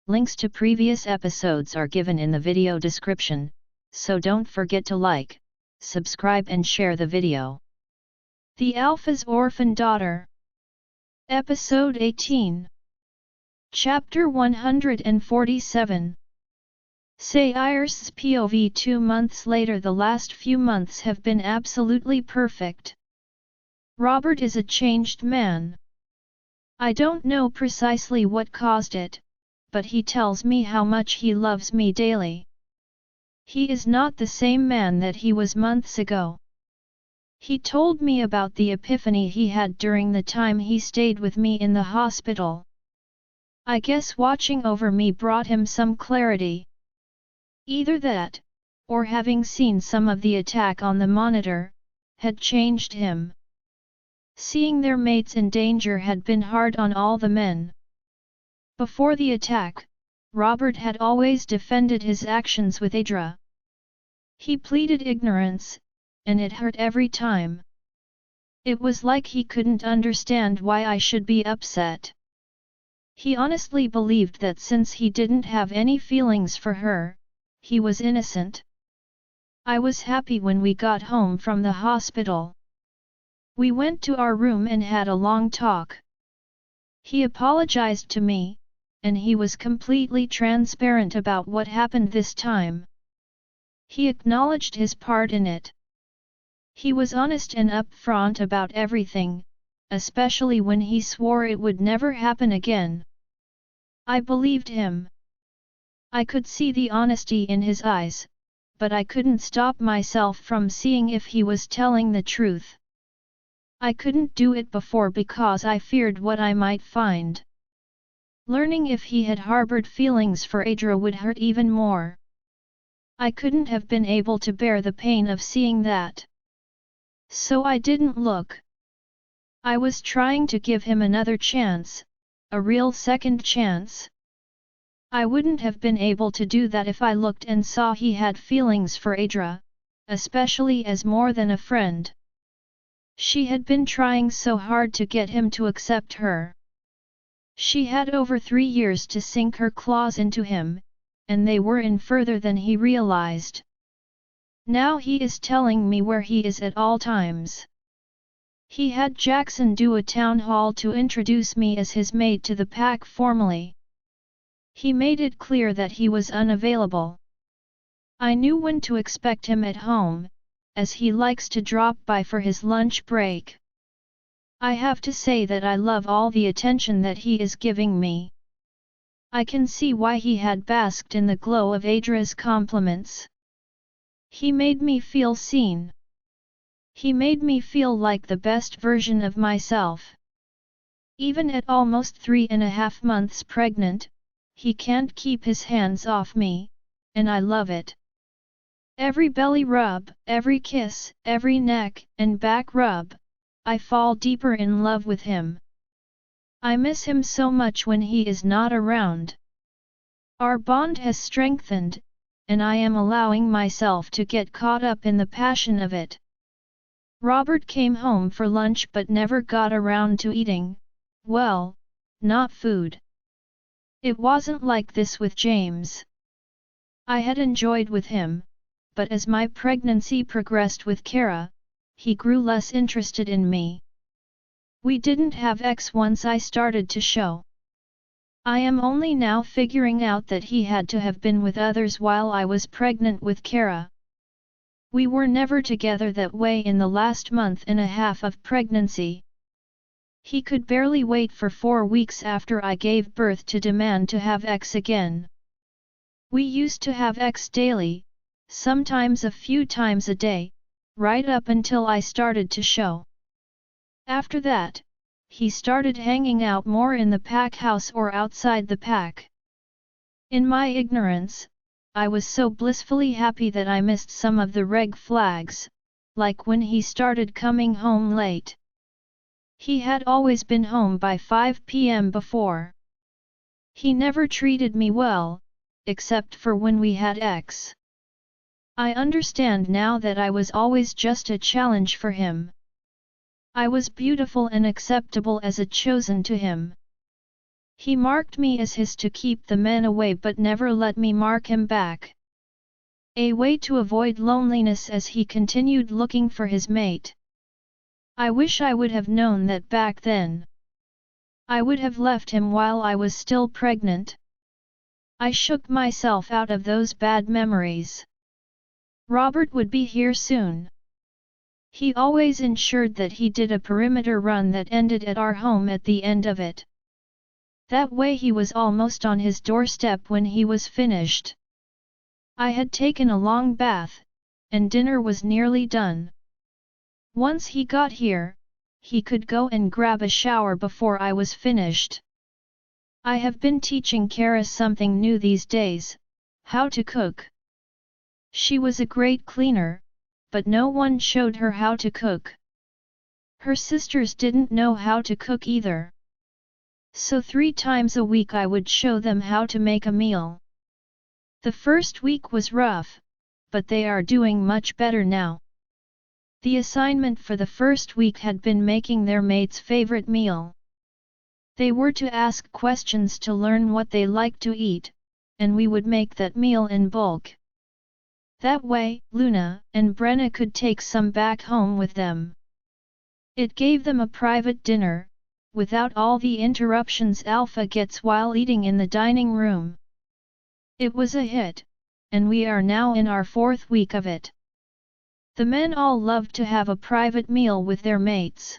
Links to previous episodes are given in the video description, so don't forget to like, subscribe and share the video. The Alpha's Orphan Daughter. Episode 18. Chapter 147. Sayre's POV 2 months later. The last few months have been absolutely perfect. Robert is a changed man. I don't know precisely what caused it, but he tells me how much he loves me daily. He is not the same man that he was months ago. He told me about the epiphany he had during the time he stayed with me in the hospital. I guess watching over me brought him some clarity. Either that, or having seen some of the attack on the monitor, had changed him. Seeing their mates in danger had been hard on all the men. Before the attack, Robert had always defended his actions with Adra. He pleaded ignorance, and it hurt every time. It was like he couldn't understand why I should be upset. He honestly believed that since he didn't have any feelings for her, he was innocent. I was happy when we got home from the hospital. We went to our room and had a long talk. He apologized to me, and he was completely transparent about what happened this time. He acknowledged his part in it. He was honest and upfront about everything, especially when he swore it would never happen again. I believed him. I could see the honesty in his eyes, but I couldn't stop myself from seeing if he was telling the truth. I couldn't do it before because I feared what I might find. Learning if he had harbored feelings for Adra would hurt even more. I couldn't have been able to bear the pain of seeing that. So I didn't look. I was trying to give him another chance, a real second chance. I wouldn't have been able to do that if I looked and saw he had feelings for Adra, especially as more than a friend. She had been trying so hard to get him to accept her. She had over 3 years to sink her claws into him, and they were in further than he realized. Now he is telling me where he is at all times. He had Jackson do a town hall to introduce me as his mate to the pack formally. He made it clear that he was unavailable. I knew when to expect him at home, as he likes to drop by for his lunch break. I have to say that I love all the attention that he is giving me. I can see why he had basked in the glow of Adra's compliments. He made me feel seen. He made me feel like the best version of myself. Even at almost 3.5 months pregnant, he can't keep his hands off me, and I love it. Every belly rub, every kiss, every neck and back rub, I fall deeper in love with him. I miss him so much when he is not around. Our bond has strengthened, and I am allowing myself to get caught up in the passion of it. Robert came home for lunch but never got around to eating, well, not food. It wasn't like this with James. I had enjoyed with him, but as my pregnancy progressed with Kara, he grew less interested in me. We didn't have sex once I started to show. I am only now figuring out that he had to have been with others while I was pregnant with Kara. We were never together that way in the last month and a half of pregnancy. He could barely wait for 4 weeks after I gave birth to demand to have sex again. We used to have sex daily, sometimes a few times a day, right up until I started to show. After that, he started hanging out more in the pack house or outside the pack. In my ignorance, I was so blissfully happy that I missed some of the red flags, like when he started coming home late. He had always been home by 5 p.m. before. He never treated me well, except for when we had sex. I understand now that I was always just a challenge for him. I was beautiful and acceptable as a chosen to him. He marked me as his to keep the men away but never let me mark him back. A way to avoid loneliness as he continued looking for his mate. I wish I would have known that back then. I would have left him while I was still pregnant. I shook myself out of those bad memories. Robert would be here soon. He always ensured that he did a perimeter run that ended at our home at the end of it. That way he was almost on his doorstep when he was finished. I had taken a long bath, and dinner was nearly done. Once he got here, he could go and grab a shower before I was finished. I have been teaching Kara something new these days, how to cook. She was a great cleaner, but no one showed her how to cook. Her sisters didn't know how to cook either. So 3 times a week I would show them how to make a meal. The first week was rough, but they are doing much better now. The assignment for the first week had been making their mate's favorite meal. They were to ask questions to learn what they liked to eat, and we would make that meal in bulk. That way, Luna and Brena could take some back home with them. It gave them a private dinner, without all the interruptions Alpha gets while eating in the dining room. It was a hit, and we are now in our 4th week of it. The men all loved to have a private meal with their mates.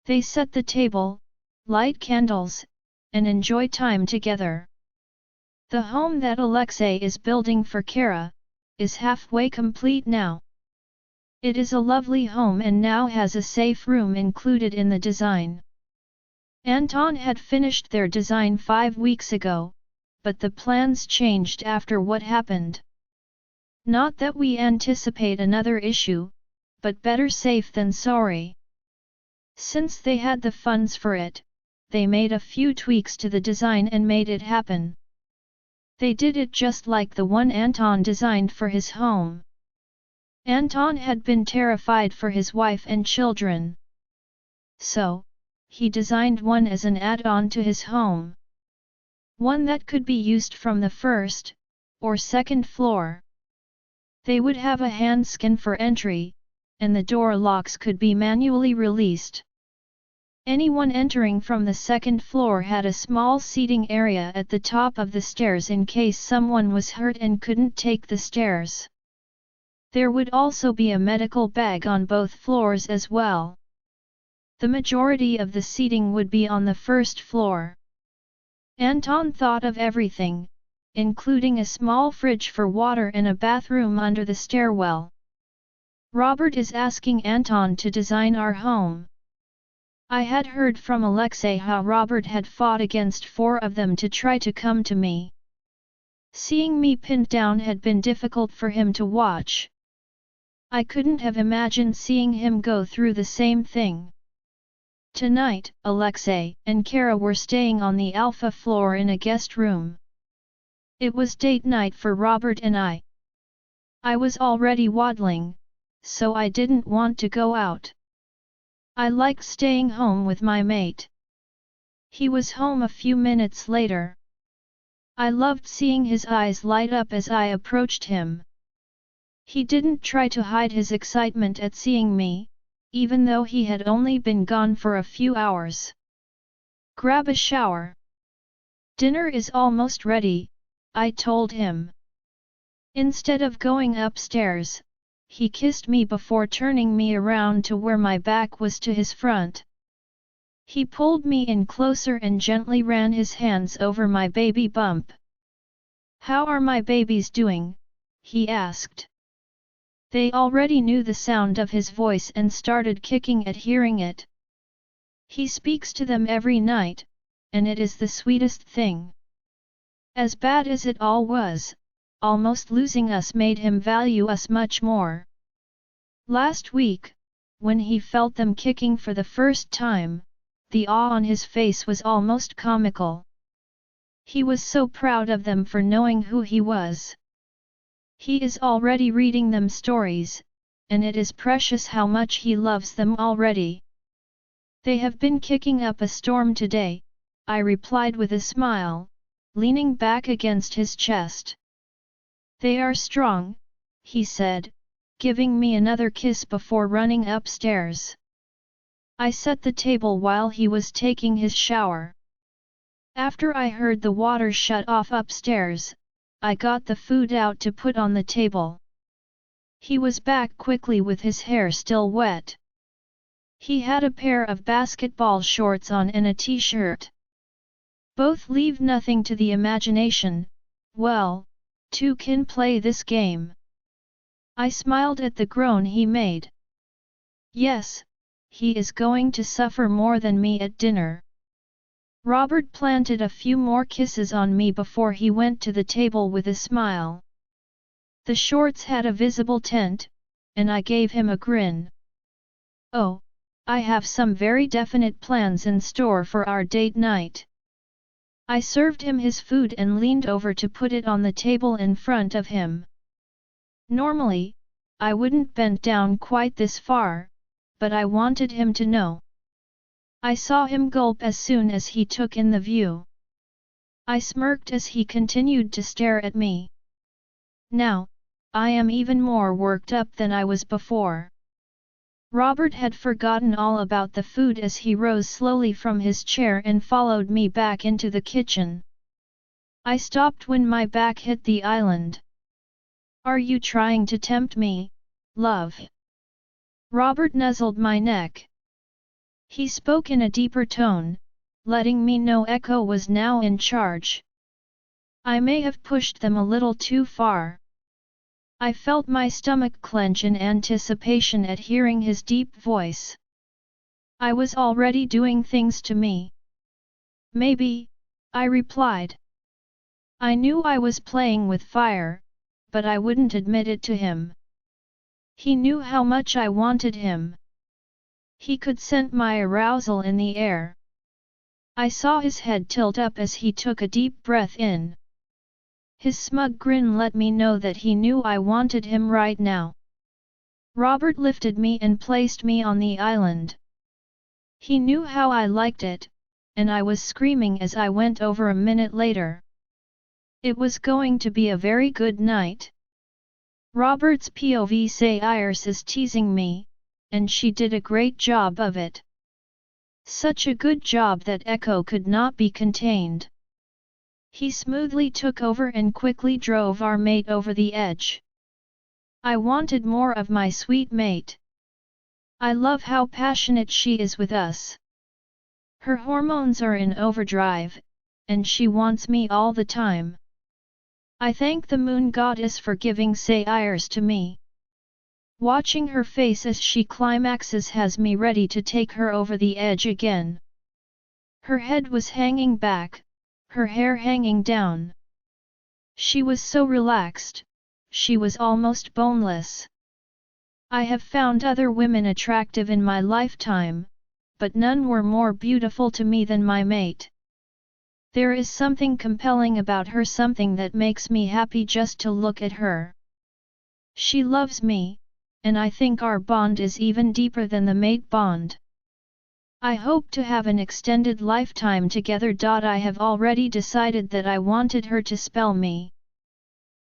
They set the table, light candles, and enjoy time together. The home that Alexei is building for Kara is halfway complete now. It is a lovely home and now has a safe room included in the design. Anton had finished their design 5 weeks ago, but the plans changed after what happened. Not that we anticipate another issue, but better safe than sorry. Since they had the funds for it, they made a few tweaks to the design and made it happen. They did it just like the one Anton designed for his home. Anton had been terrified for his wife and children. So, he designed one as an add-on to his home. One that could be used from the 1st or 2nd floor. They would have a handskin for entry, and the door locks could be manually released. Anyone entering from the 2nd floor had a small seating area at the top of the stairs in case someone was hurt and couldn't take the stairs. There would also be a medical bag on both floors as well. The majority of the seating would be on the 1st floor. Anton thought of everything, including a small fridge for water and a bathroom under the stairwell. Robert is asking Anton to design our home. I had heard from Alexei how Robert had fought against 4 of them to try to come to me. Seeing me pinned down had been difficult for him to watch. I couldn't have imagined seeing him go through the same thing. Tonight, Alexei and Kara were staying on the Alpha floor in a guest room. It was date night for Robert and I. I was already waddling, so I didn't want to go out. I liked staying home with my mate. He was home a few minutes later. I loved seeing his eyes light up as I approached him. He didn't try to hide his excitement at seeing me, even though he had only been gone for a few hours. Grab a shower. Dinner is almost ready, I told him. Instead of going upstairs, he kissed me before turning me around to where my back was to his front. He pulled me in closer and gently ran his hands over my baby bump. "How are my babies doing?" he asked. They already knew the sound of his voice and started kicking at hearing it. He speaks to them every night, and it is the sweetest thing. As bad as it all was, almost losing us made him value us much more. Last week, when he felt them kicking for the first time, the awe on his face was almost comical. He was so proud of them for knowing who he was. He is already reading them stories, and it is precious how much he loves them already. They have been kicking up a storm today, I replied with a smile, leaning back against his chest. They are strong, he said, giving me another kiss before running upstairs. I set the table while he was taking his shower. After I heard the water shut off upstairs, I got the food out to put on the table. He was back quickly with his hair still wet. He had a pair of basketball shorts on and a t-shirt. Both leave nothing to the imagination. Well, two can play this game. I smiled at the groan he made. Yes, he is going to suffer more than me at dinner. Robert planted a few more kisses on me before he went to the table with a smile. The shorts had a visible tent, and I gave him a grin. Oh, I have some very definite plans in store for our date night. I served him his food and leaned over to put it on the table in front of him. Normally, I wouldn't bend down quite this far, but I wanted him to know. I saw him gulp as soon as he took in the view. I smirked as he continued to stare at me. Now, I am even more worked up than I was before. Robert had forgotten all about the food as he rose slowly from his chair and followed me back into the kitchen. I stopped when my back hit the island. Are you trying to tempt me, love? Robert nuzzled my neck. He spoke in a deeper tone, letting me know Echo was now in charge. I may have pushed them a little too far. I felt my stomach clench in anticipation at hearing his deep voice. I was already doing things to me. Maybe, I replied. I knew I was playing with fire, but I wouldn't admit it to him. He knew how much I wanted him. He could scent my arousal in the air. I saw his head tilt up as he took a deep breath in. His smug grin let me know that he knew I wanted him right now. Robert lifted me and placed me on the island. He knew how I liked it, and I was screaming as I went over a minute later. It was going to be a very good night. Robert's POV say Iris is teasing me, and she did a great job of it. Such a good job that Echo could not be contained. He smoothly took over and quickly drove our mate over the edge. I wanted more of my sweet mate. I love how passionate she is with us. Her hormones are in overdrive, and she wants me all the time. I thank the moon goddess for giving Iris to me. Watching her face as she climaxes has me ready to take her over the edge again. Her head was hanging back, her hair hanging down. She was so relaxed, she was almost boneless. I have found other women attractive in my lifetime, but none were more beautiful to me than my mate. There is something compelling about her, something that makes me happy just to look at her. She loves me, and I think our bond is even deeper than the mate bond. I hope to have an extended lifetime together. I have already decided that I wanted her to spell me.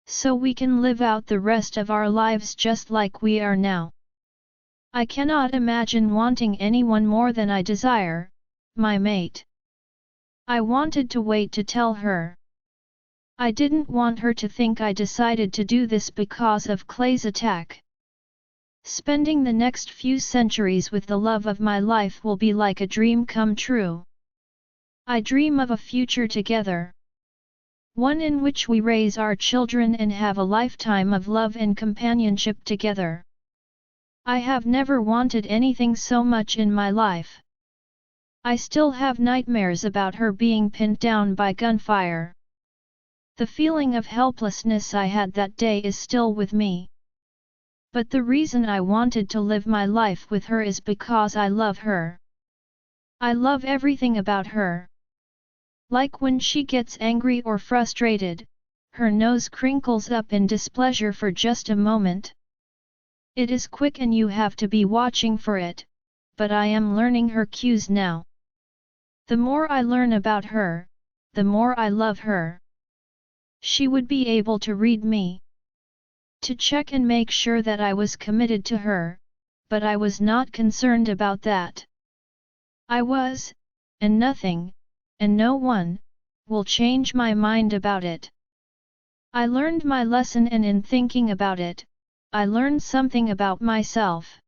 So we can live out the rest of our lives just like we are now. I cannot imagine wanting anyone more than I desire, my mate. I wanted to wait to tell her. I didn't want her to think I decided to do this because of Clay's attack. Spending the next few centuries with the love of my life will be like a dream come true. I dream of a future together. One in which we raise our children and have a lifetime of love and companionship together. I have never wanted anything so much in my life. I still have nightmares about her being pinned down by gunfire. The feeling of helplessness I had that day is still with me. But the reason I wanted to live my life with her is because I love her. I love everything about her. Like when she gets angry or frustrated, her nose crinkles up in displeasure for just a moment. It is quick and you have to be watching for it, but I am learning her cues now. The more I learn about her, the more I love her. She would be able to read me, to check and make sure that I was committed to her, but I was not concerned about that. I was, and nothing, and no one, will change my mind about it. I learned my lesson, and in thinking about it, I learned something about myself.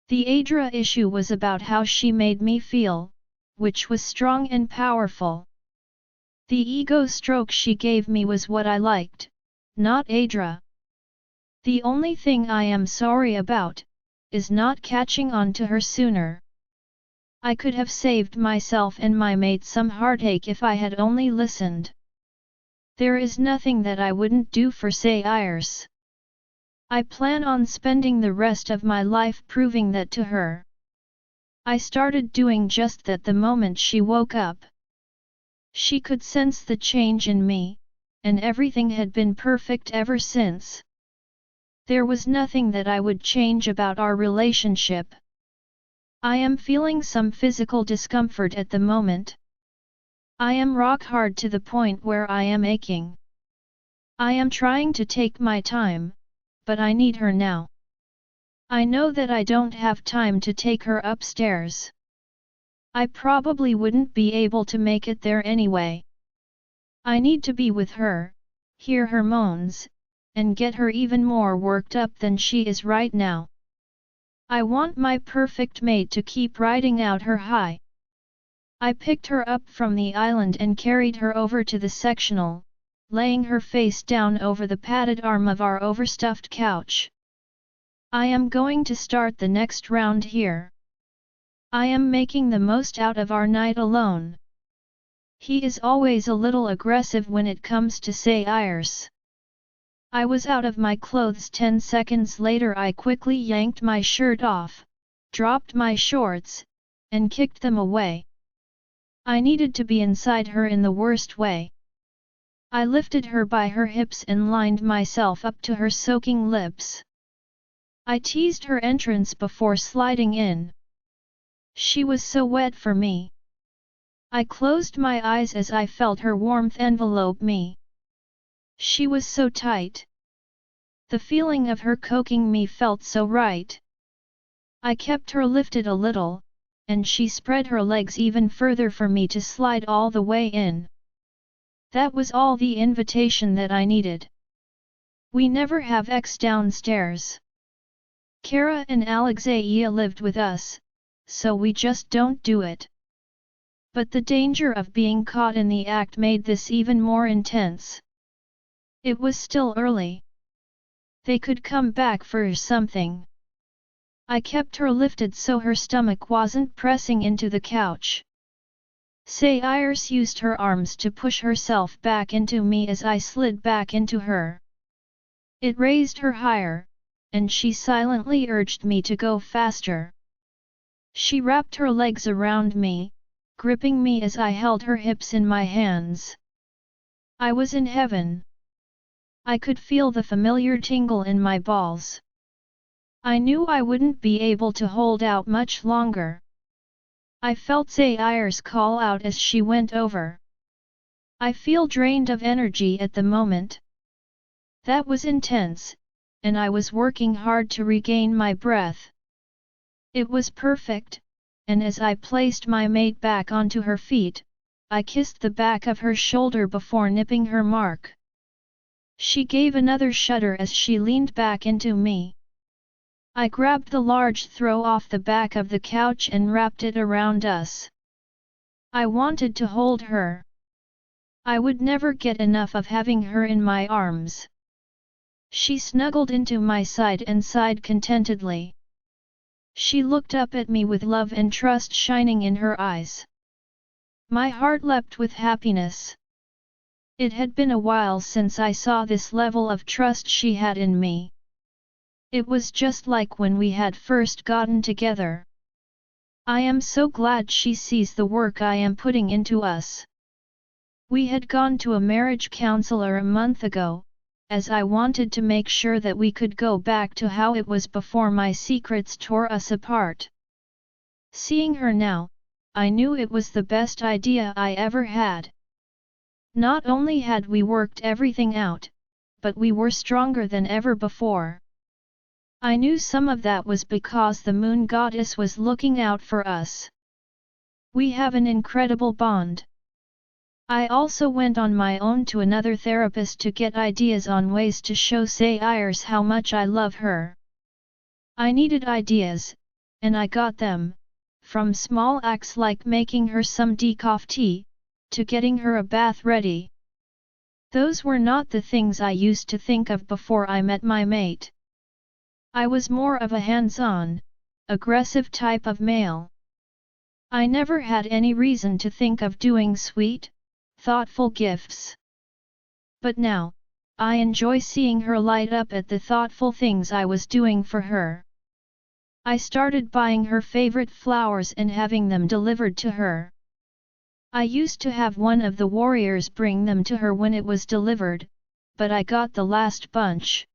The Adra issue was about how she made me feel, which was strong and powerful. The ego stroke she gave me was what I liked, not Adra. The only thing I am sorry about, is not catching on to her sooner. I could have saved myself and my mate some heartache if I had only listened. There is nothing that I wouldn't do for say Iris. I plan on spending the rest of my life proving that to her. I started doing just that the moment she woke up. She could sense the change in me, and everything had been perfect ever since. There was nothing that I would change about our relationship. I am feeling some physical discomfort at the moment. I am rock hard to the point where I am aching. I am trying to take my time, but I need her now. I know that I don't have time to take her upstairs. I probably wouldn't be able to make it there anyway. I need to be with her, hear her moans, and get her even more worked up than she is right now. I want my perfect mate to keep riding out her high. I picked her up from the island and carried her over to the sectional, laying her face down over the padded arm of our overstuffed couch. I am going to start the next round here. I am making the most out of our night alone. He is always a little aggressive when it comes to say Iris. I was out of my clothes 10 seconds later. I quickly yanked my shirt off, dropped my shorts, and kicked them away. I needed to be inside her in the worst way. I lifted her by her hips and lined myself up to her soaking lips. I teased her entrance before sliding in. She was so wet for me. I closed my eyes as I felt her warmth envelope me. She was so tight. The feeling of her coaxing me felt so right. I kept her lifted a little, and she spread her legs even further for me to slide all the way in. That was all the invitation that I needed. We never have X downstairs. Kara and Alexeia lived with us, so we just don't do it. But the danger of being caught in the act made this even more intense. It was still early. They could come back for something. I kept her lifted so her stomach wasn't pressing into the couch. Say Iris used her arms to push herself back into me as I slid back into her. It raised her higher, and she silently urged me to go faster. She wrapped her legs around me, gripping me as I held her hips in my hands. I was in heaven. I could feel the familiar tingle in my balls. I knew I wouldn't be able to hold out much longer. I felt say Iris call out as she went over. I feel drained of energy at the moment. That was intense, and I was working hard to regain my breath. It was perfect, and as I placed my mate back onto her feet, I kissed the back of her shoulder before nipping her mark. She gave another shudder as she leaned back into me. I grabbed the large throw off the back of the couch and wrapped it around us. I wanted to hold her. I would never get enough of having her in my arms. She snuggled into my side and sighed contentedly. She looked up at me with love and trust shining in her eyes. My heart leapt with happiness. It had been a while since I saw this level of trust she had in me. It was just like when we had first gotten together. I am so glad she sees the work I am putting into us. We had gone to a marriage counselor a month ago, as I wanted to make sure that we could go back to how it was before my secrets tore us apart. Seeing her now, I knew it was the best idea I ever had. Not only had we worked everything out, but we were stronger than ever before. I knew some of that was because the moon goddess was looking out for us. We have an incredible bond. I also went on my own to another therapist to get ideas on ways to show Sayers how much I love her. I needed ideas, and I got them, from small acts like making her some decaf tea, to getting her a bath ready. Those were not the things I used to think of before I met my mate. I was more of a hands-on, aggressive type of male. I never had any reason to think of doing sweet, thoughtful gifts. But now, I enjoy seeing her light up at the thoughtful things I was doing for her. I started buying her favorite flowers and having them delivered to her. I used to have one of the warriors bring them to her when it was delivered, but I got the last bunch.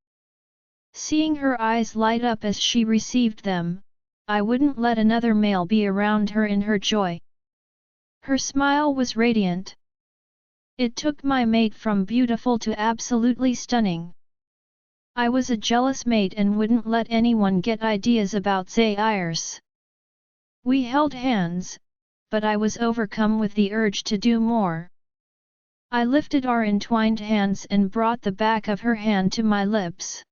Seeing her eyes light up as she received them, I wouldn't let another male be around her in her joy. Her smile was radiant. It took my mate from beautiful to absolutely stunning. I was a jealous mate and wouldn't let anyone get ideas about Sayers. We held hands, but I was overcome with the urge to do more. I lifted our entwined hands and brought the back of her hand to my lips.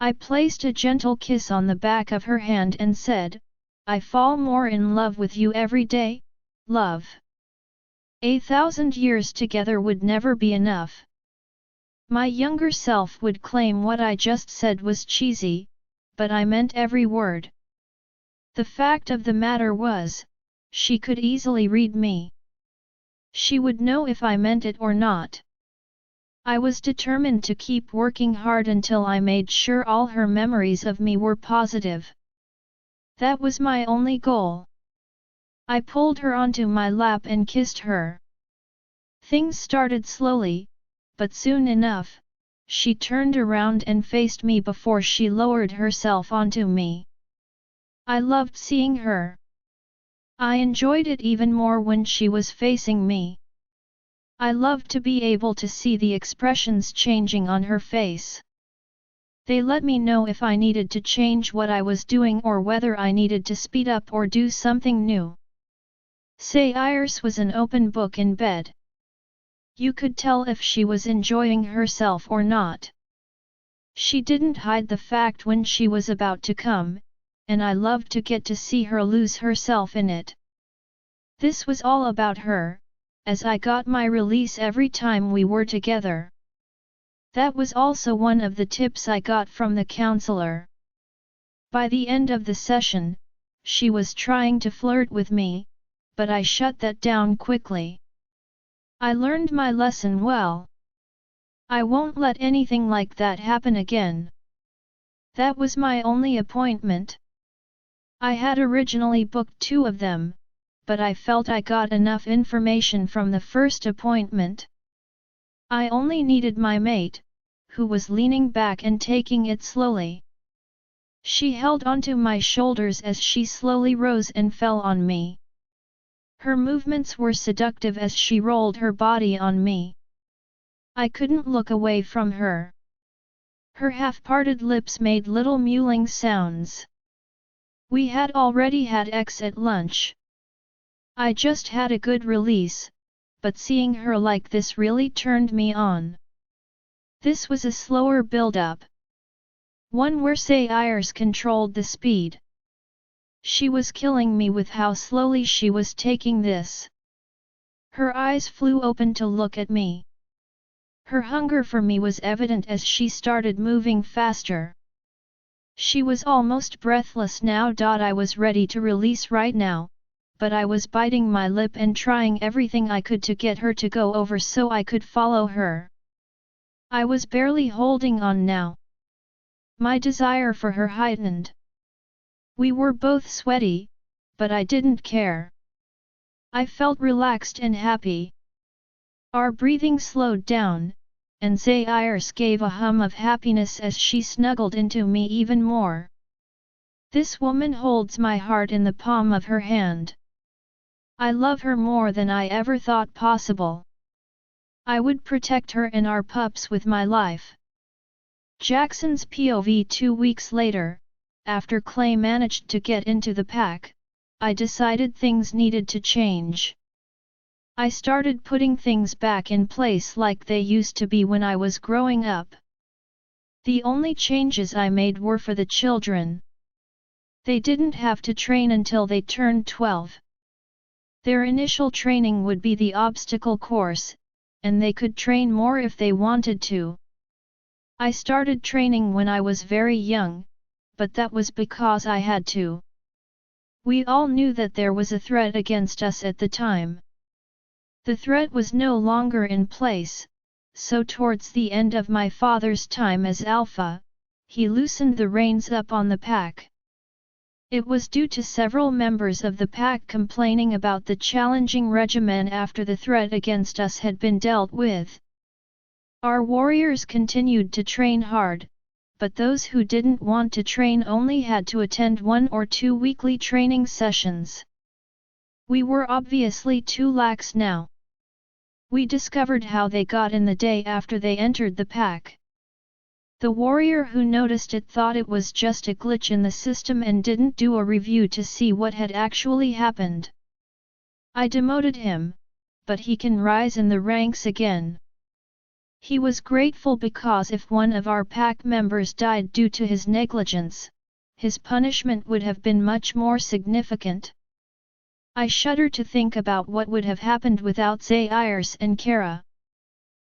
I placed a gentle kiss on the back of her hand and said, "I fall more in love with you every day, love. 1,000 years together would never be enough." My younger self would claim what I just said was cheesy, but I meant every word. The fact of the matter was, she could easily read me. She would know if I meant it or not. I was determined to keep working hard until I made sure all her memories of me were positive. That was my only goal. I pulled her onto my lap and kissed her. Things started slowly, but soon enough, she turned around and faced me before she lowered herself onto me. I loved seeing her. I enjoyed it even more when she was facing me. I loved to be able to see the expressions changing on her face. They let me know if I needed to change what I was doing or whether I needed to speed up or do something new. Sayers was an open book in bed. You could tell if she was enjoying herself or not. She didn't hide the fact when she was about to come, and I loved to get to see her lose herself in it. This was all about her, as I got my release every time we were together. That was also one of the tips I got from the counselor. By the end of the session, she was trying to flirt with me, but I shut that down quickly. I learned my lesson well. I won't let anything like that happen again. That was my only appointment. I had originally booked 2 of them, but I felt I got enough information from the first appointment. I only needed my mate, who was leaning back and taking it slowly. She held onto my shoulders as she slowly rose and fell on me. Her movements were seductive as she rolled her body on me. I couldn't look away from her. Her half-parted lips made little mewling sounds. We had already had X at lunch. I just had a good release, but seeing her like this really turned me on. This was a slower build-up. One where Sayers controlled the speed. She was killing me with how slowly she was taking this. Her eyes flew open to look at me. Her hunger for me was evident as she started moving faster. She was almost breathless now. I was ready to release right now, but I was biting my lip and trying everything I could to get her to go over so I could follow her. I was barely holding on now. My desire for her heightened. We were both sweaty, but I didn't care. I felt relaxed and happy. Our breathing slowed down, and Sayers gave a hum of happiness as she snuggled into me even more. This woman holds my heart in the palm of her hand. I love her more than I ever thought possible. I would protect her and our pups with my life. Jackson's POV 2 weeks later, after Clay managed to get into the pack, I decided things needed to change. I started putting things back in place like they used to be when I was growing up. The only changes I made were for the children. They didn't have to train until they turned 12. Their initial training would be the obstacle course, and they could train more if they wanted to. I started training when I was very young, but that was because I had to. We all knew that there was a threat against us at the time. The threat was no longer in place, so towards the end of my father's time as Alpha, he loosened the reins up on the pack. It was due to several members of the pack complaining about the challenging regimen after the threat against us had been dealt with. Our warriors continued to train hard, but those who didn't want to train only had to attend 1 or 2 weekly training sessions. We were obviously too lax now. We discovered how they got in the day after they entered the pack. The warrior who noticed it thought it was just a glitch in the system and didn't do a review to see what had actually happened. I demoted him, but he can rise in the ranks again. He was grateful because if one of our pack members died due to his negligence, his punishment would have been much more significant. I shudder to think about what would have happened without Zairs and Kara.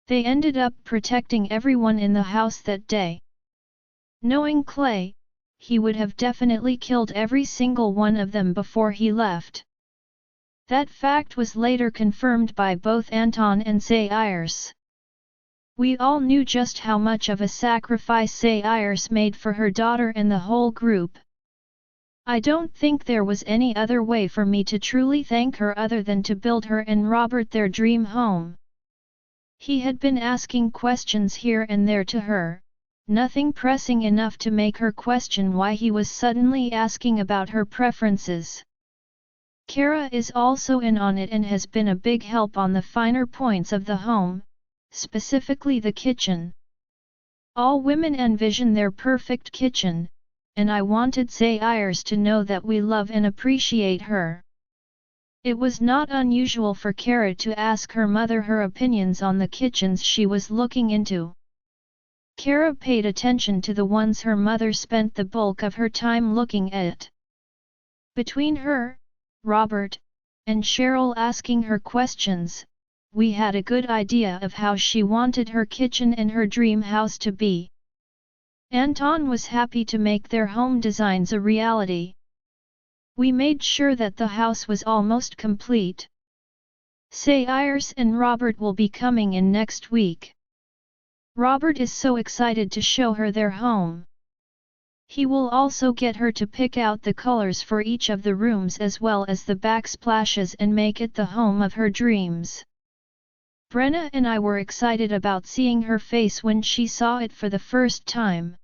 They ended up protecting everyone in the house that day. Knowing Clay, he would have definitely killed every single one of them before he left. That fact was later confirmed by both Anton and Zairs. We all knew just how much of a sacrifice Zairs made for her daughter and the whole group. I don't think there was any other way for me to truly thank her other than to build her and Robert their dream home. He had been asking questions here and there to her, nothing pressing enough to make her question why he was suddenly asking about her preferences. Kara is also in on it and has been a big help on the finer points of the home, specifically the kitchen. All women envision their perfect kitchen, and I wanted Zairs to know that we love and appreciate her. It was not unusual for Kara to ask her mother her opinions on the kitchens she was looking into. Kara paid attention to the ones her mother spent the bulk of her time looking at. Between her, Robert, and Cheryl asking her questions, we had a good idea of how she wanted her kitchen and her dream house to be. Anton was happy to make their home designs a reality. We made sure that the house was almost complete. Zairs and Robert will be coming in next week. Robert is so excited to show her their home. He will also get her to pick out the colors for each of the rooms as well as the backsplashes and make it the home of her dreams. Brena and I were excited about seeing her face when she saw it for the first time.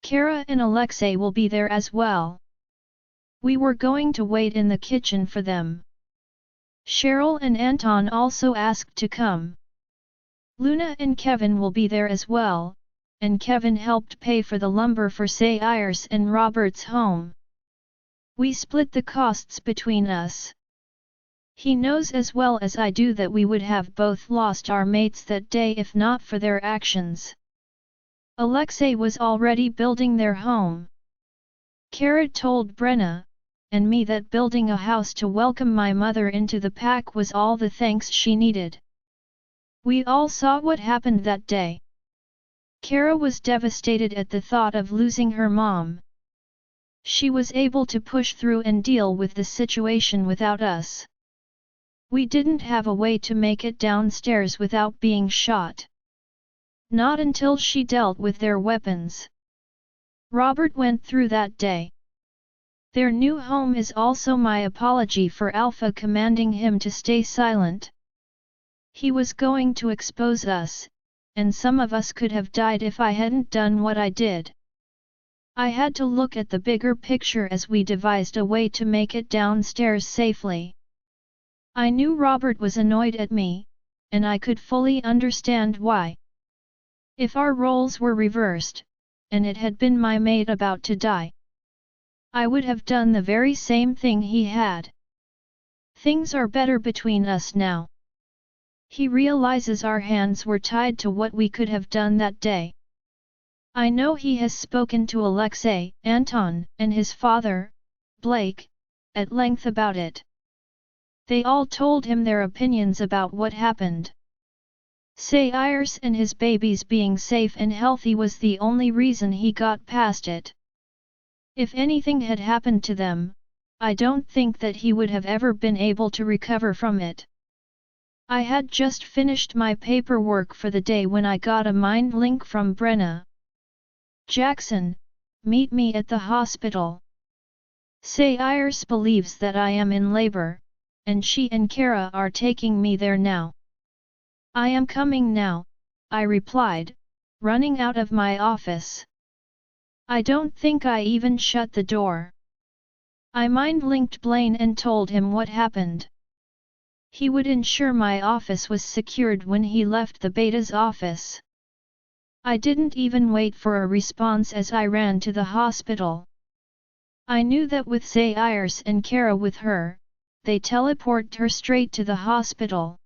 Kara and Alexei will be there as well. We were going to wait in the kitchen for them. Cheryl and Anton also asked to come. Luna and Kevin will be there as well, and Kevin helped pay for the lumber for Zairs and Robert's home. We split the costs between us. He knows as well as I do that we would have both lost our mates that day if not for their actions. Alexei was already building their home. Kara told Brena and me that building a house to welcome my mother into the pack was all the thanks she needed. We all saw what happened that day. Kara was devastated at the thought of losing her mom. She was able to push through and deal with the situation without us. We didn't have a way to make it downstairs without being shot. Not until she dealt with their weapons. Robert went through that day. Their new home is also my apology for Alpha commanding him to stay silent. He was going to expose us, and some of us could have died if I hadn't done what I did. I had to look at the bigger picture as we devised a way to make it downstairs safely. I knew Robert was annoyed at me, and I could fully understand why. If our roles were reversed, and it had been my mate about to die, I would have done the very same thing he had. Things are better between us now. He realizes our hands were tied to what we could have done that day. I know he has spoken to Alexei, Anton, and his father, Blake, at length about it. They all told him their opinions about what happened. Sayers and his babies being safe and healthy was the only reason he got past it. If anything had happened to them, I don't think that he would have ever been able to recover from it. I had just finished my paperwork for the day when I got a mind link from Brena. Jackson, meet me at the hospital. Sayers believes that I am in labor, and she and Kara are taking me there now. I am coming now, I replied, running out of my office. I don't think I even shut the door. I mind-linked Blaine and told him what happened. He would ensure my office was secured when he left the beta's office. I didn't even wait for a response as I ran to the hospital. I knew that with Sayers and Kara with her, they teleported her straight to the hospital.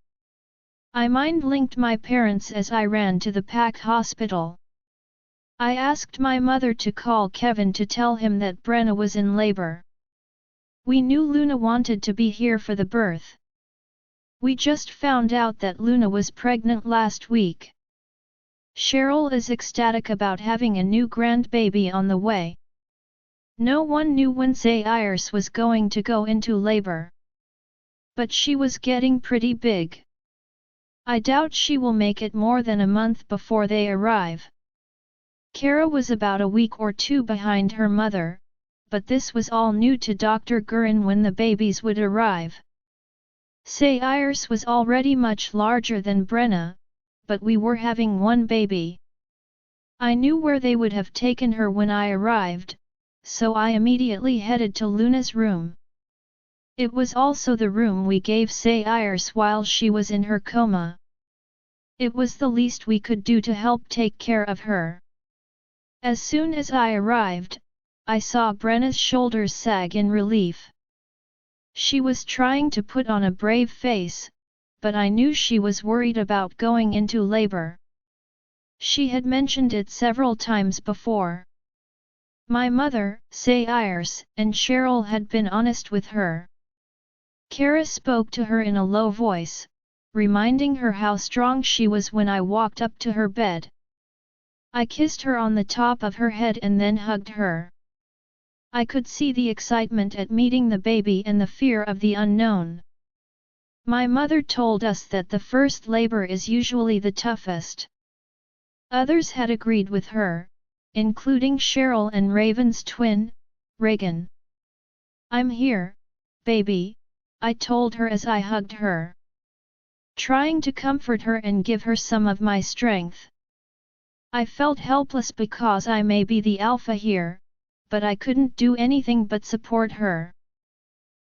I mind-linked my parents as I ran to the packed hospital. I asked my mother to call Kevin to tell him that Brena was in labor. We knew Luna wanted to be here for the birth. We just found out that Luna was pregnant last week. Cheryl is ecstatic about having a new grandbaby on the way. No one knew when Sayers was going to go into labor. But she was getting pretty big. I doubt she will make it more than a month before they arrive. Kara was about a week or two behind her mother, but this was all new to Dr. Gurin when the babies would arrive. Sayers was already much larger than Brena, but we were having one baby. I knew where they would have taken her when I arrived, so I immediately headed to Luna's room. It was also the room we gave Sayers while she was in her coma. It was the least we could do to help take care of her. As soon as I arrived, I saw Brena's shoulders sag in relief. She was trying to put on a brave face, but I knew she was worried about going into labor. She had mentioned it several times before. My mother, Sayers, and Cheryl had been honest with her. Kara spoke to her in a low voice, reminding her how strong she was when I walked up to her bed. I kissed her on the top of her head and then hugged her. I could see the excitement at meeting the baby and the fear of the unknown. My mother told us that the first labor is usually the toughest. Others had agreed with her, including Cheryl and Raven's twin, Reagan. "I'm here, baby," I told her as I hugged her, trying to comfort her and give her some of my strength. I felt helpless because I may be the alpha here, but I couldn't do anything but support her.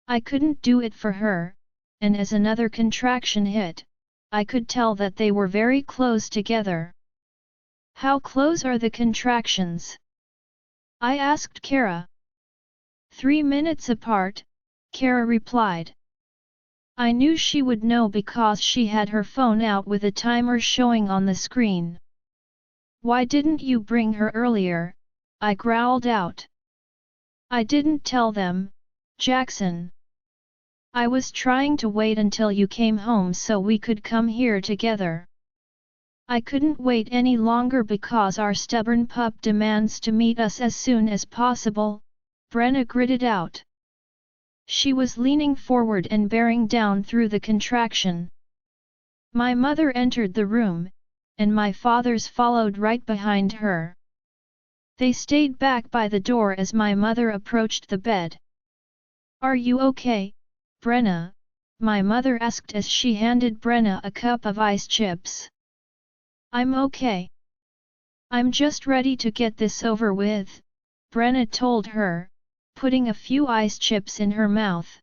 I couldn't do it for her, and as another contraction hit, I could tell that they were very close together. "How close are the contractions?" I asked Kara. 3 minutes apart, Kara replied. I knew she would know because she had her phone out with a timer showing on the screen. "Why didn't you bring her earlier?" I growled out. "I didn't tell them, Jackson. I was trying to wait until you came home so we could come here together. I couldn't wait any longer because our stubborn pup demands to meet us as soon as possible," Brena gritted out. She was leaning forward and bearing down through the contraction. My mother entered the room, and my father's followed right behind her. They stayed back by the door as my mother approached the bed. "Are you okay, Brena?" my mother asked as she handed Brena a cup of ice chips. "I'm okay. I'm just ready to get this over with," Brena told her, putting a few ice chips in her mouth.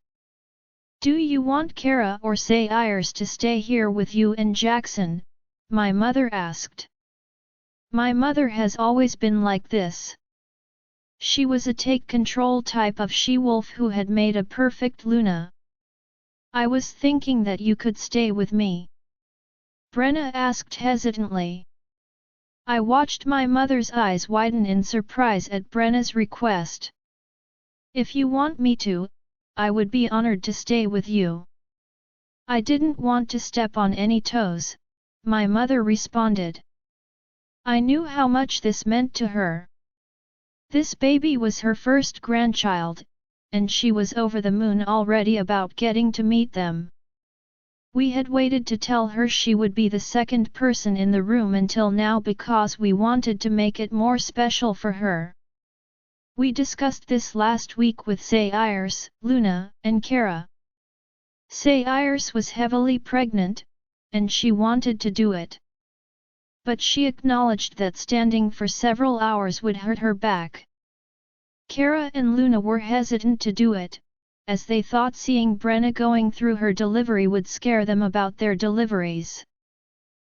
Do you want Kara or say Iris to stay here with you and Jackson? My mother asked. My mother has always been like this. She was a take-control type of she-wolf who had made a perfect Luna. I was thinking that you could stay with me. Brena asked hesitantly. I watched my mother's eyes widen in surprise at Brena's request. If you want me to, I would be honored to stay with you. I didn't want to step on any toes, my mother responded. I knew how much this meant to her. This baby was her first grandchild, and she was over the moon already about getting to meet them. We had waited to tell her she would be the second person in the room until now because we wanted to make it more special for her. We discussed this last week with Say Iris, Luna, and Kara. Say Iris was heavily pregnant, and she wanted to do it. But she acknowledged that standing for several hours would hurt her back. Kara and Luna were hesitant to do it, as they thought seeing Brena going through her delivery would scare them about their deliveries.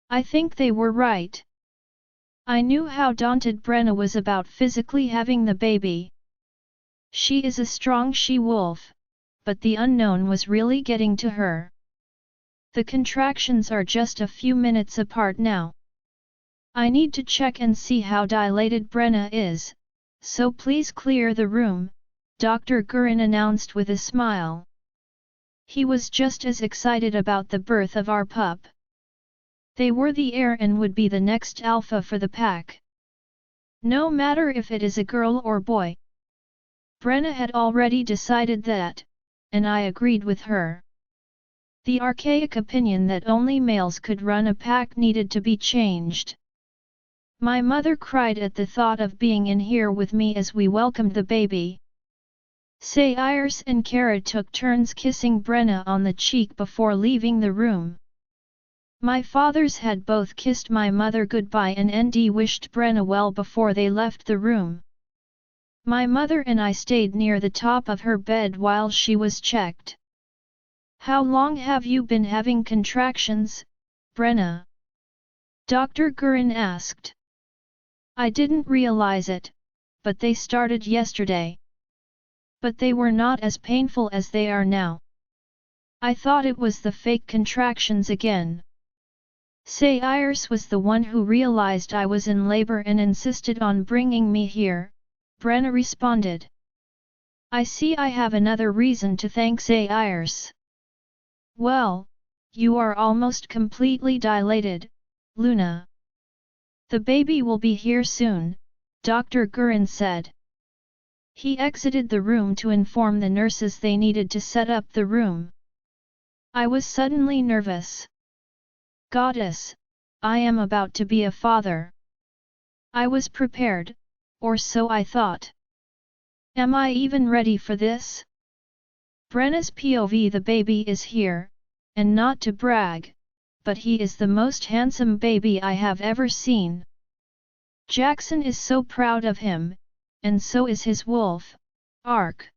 I think they were right. I knew how daunted Brena was about physically having the baby. She is a strong she-wolf, but the unknown was really getting to her. The contractions are just a few minutes apart now. I need to check and see how dilated Brena is, so please clear the room, Dr. Gurin announced with a smile. He was just as excited about the birth of our pup. They were the heir and would be the next alpha for the pack. No matter if it is a girl or boy. Brena had already decided that, and I agreed with her. The archaic opinion that only males could run a pack needed to be changed. My mother cried at the thought of being in here with me as we welcomed the baby. Say Iris and Kara took turns kissing Brena on the cheek before leaving the room. My fathers had both kissed my mother goodbye and wished Brena well before they left the room. My mother and I stayed near the top of her bed while she was checked. How long have you been having contractions, Brena? Dr. Gurin asked. I didn't realize it, but they started yesterday. But they were not as painful as they are now. I thought it was the fake contractions again. Say Iris was the one who realized I was in labor and insisted on bringing me here, Brena responded. I see I have another reason to thank Say Iris. Well, you are almost completely dilated, Luna. The baby will be here soon, Dr. Gurin said. He exited the room to inform the nurses they needed to set up the room. I was suddenly nervous. Goddess, I am about to be a father. I was prepared, or so I thought. Am I even ready for this? Brena's POV, the baby is here, and not to brag, but he is the most handsome baby I have ever seen. Jackson is so proud of him, and so is his wolf, Ark.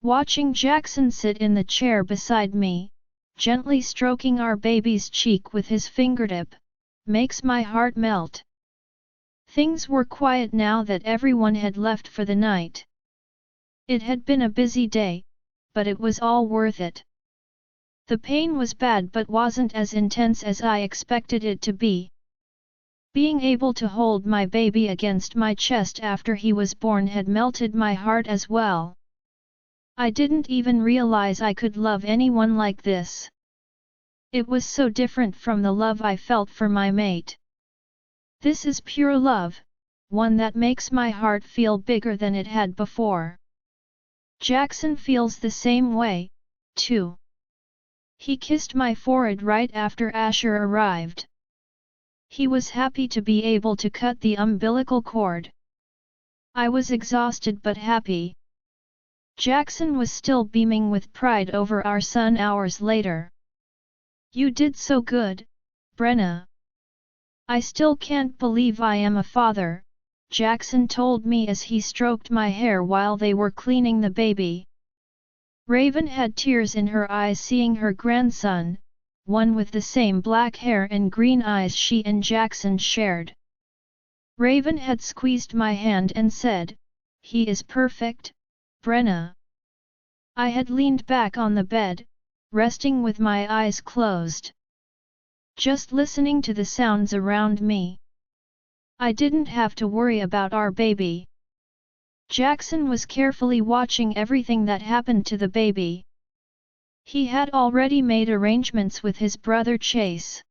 Watching Jackson sit in the chair beside me, gently stroking our baby's cheek with his fingertip, makes my heart melt. Things were quiet now that everyone had left for the night. It had been a busy day, but it was all worth it. The pain was bad but wasn't as intense as I expected it to be. Being able to hold my baby against my chest after he was born had melted my heart as well. I didn't even realize I could love anyone like this. It was so different from the love I felt for my mate. This is pure love, one that makes my heart feel bigger than it had before. Jackson feels the same way, too. He kissed my forehead right after Asher arrived. He was happy to be able to cut the umbilical cord. I was exhausted but happy. Jackson was still beaming with pride over our son hours later. You did so good, Brena. I still can't believe I am a father, Jackson told me as he stroked my hair while they were cleaning the baby. Raven had tears in her eyes seeing her grandson, one with the same black hair and green eyes she and Jackson shared. Raven had squeezed my hand and said, "He is perfect, Brena." I had leaned back on the bed, resting with my eyes closed. Just listening to the sounds around me. I didn't have to worry about our baby. Jackson was carefully watching everything that happened to the baby. He had already made arrangements with his brother Chase.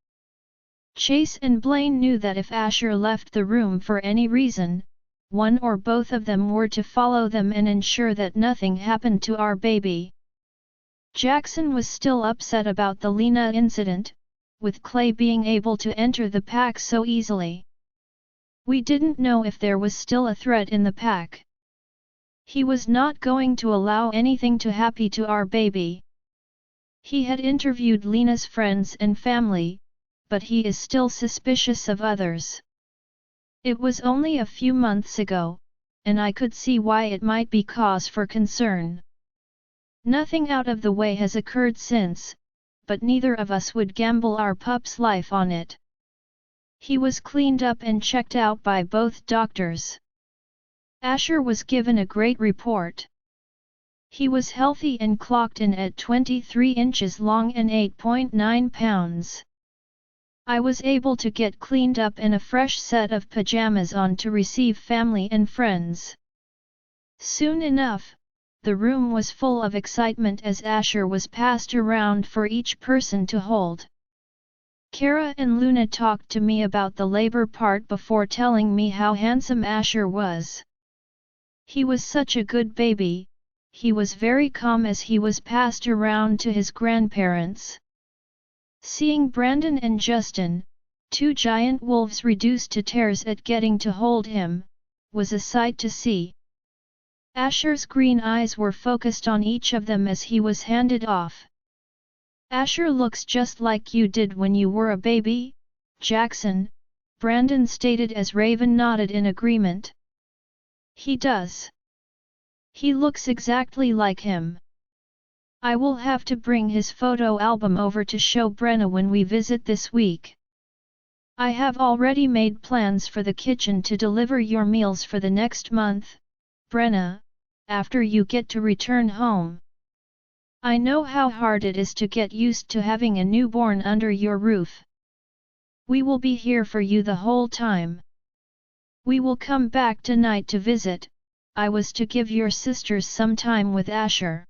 Chase and Blaine knew that if Asher left the room for any reason, one or both of them were to follow them and ensure that nothing happened to our baby. Jackson was still upset about the Lena incident, with Clay being able to enter the pack so easily. We didn't know if there was still a threat in the pack. He was not going to allow anything to happen to our baby. He had interviewed Lena's friends and family, but he is still suspicious of others. It was only a few months ago, and I could see why it might be cause for concern. Nothing out of the way has occurred since, but neither of us would gamble our pup's life on it. He was cleaned up and checked out by both doctors. Asher was given a great report. He was healthy and clocked in at 23 inches long and 8.9 pounds. I was able to get cleaned up and a fresh set of pajamas on to receive family and friends. Soon enough, the room was full of excitement as Asher was passed around for each person to hold. Kara and Luna talked to me about the labor part before telling me how handsome Asher was. He was such a good baby. He was very calm as he was passed around to his grandparents. Seeing Brandon and Justin, two giant wolves reduced to tears at getting to hold him, was a sight to see. Asher's green eyes were focused on each of them as he was handed off. "Asher looks just like you did when you were a baby, Jackson," Brandon stated as Raven nodded in agreement. "He does. He looks exactly like him. I will have to bring his photo album over to show Brena when we visit this week. I have already made plans for the kitchen to deliver your meals for the next month, Brena, after you get to return home. I know how hard it is to get used to having a newborn under your roof. We will be here for you the whole time. We will come back tonight to visit. I was to give your sisters some time with Asher.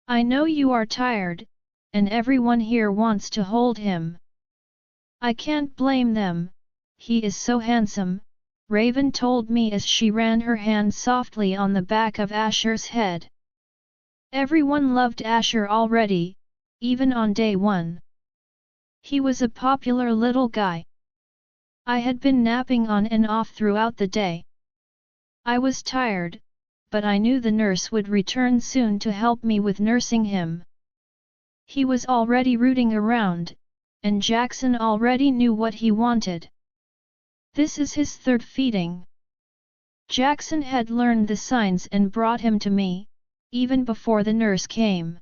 I know you are tired, and everyone here wants to hold him. I can't blame them, he is so handsome," Raven told me as she ran her hand softly on the back of Asher's head. Everyone loved Asher already, even on day one. He was a popular little guy. I had been napping on and off throughout the day. I was tired, but I knew the nurse would return soon to help me with nursing him. He was already rooting around, and Jackson already knew what he wanted. This is his third feeding. Jackson had learned the signs and brought him to me, even before the nurse came.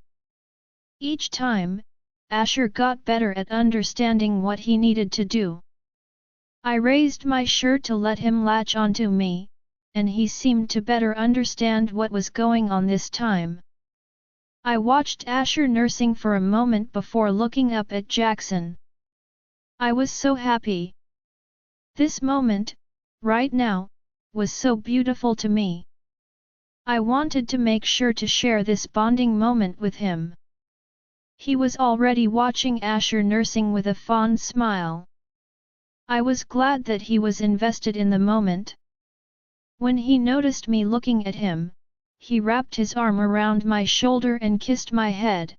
Each time, Asher got better at understanding what he needed to do. I raised my shirt to let him latch onto me, and he seemed to better understand what was going on this time. I watched Asher nursing for a moment before looking up at Jackson. I was so happy. This moment, right now, was so beautiful to me. I wanted to make sure to share this bonding moment with him. He was already watching Asher nursing with a fond smile. I was glad that he was invested in the moment. When he noticed me looking at him, he wrapped his arm around my shoulder and kissed my head.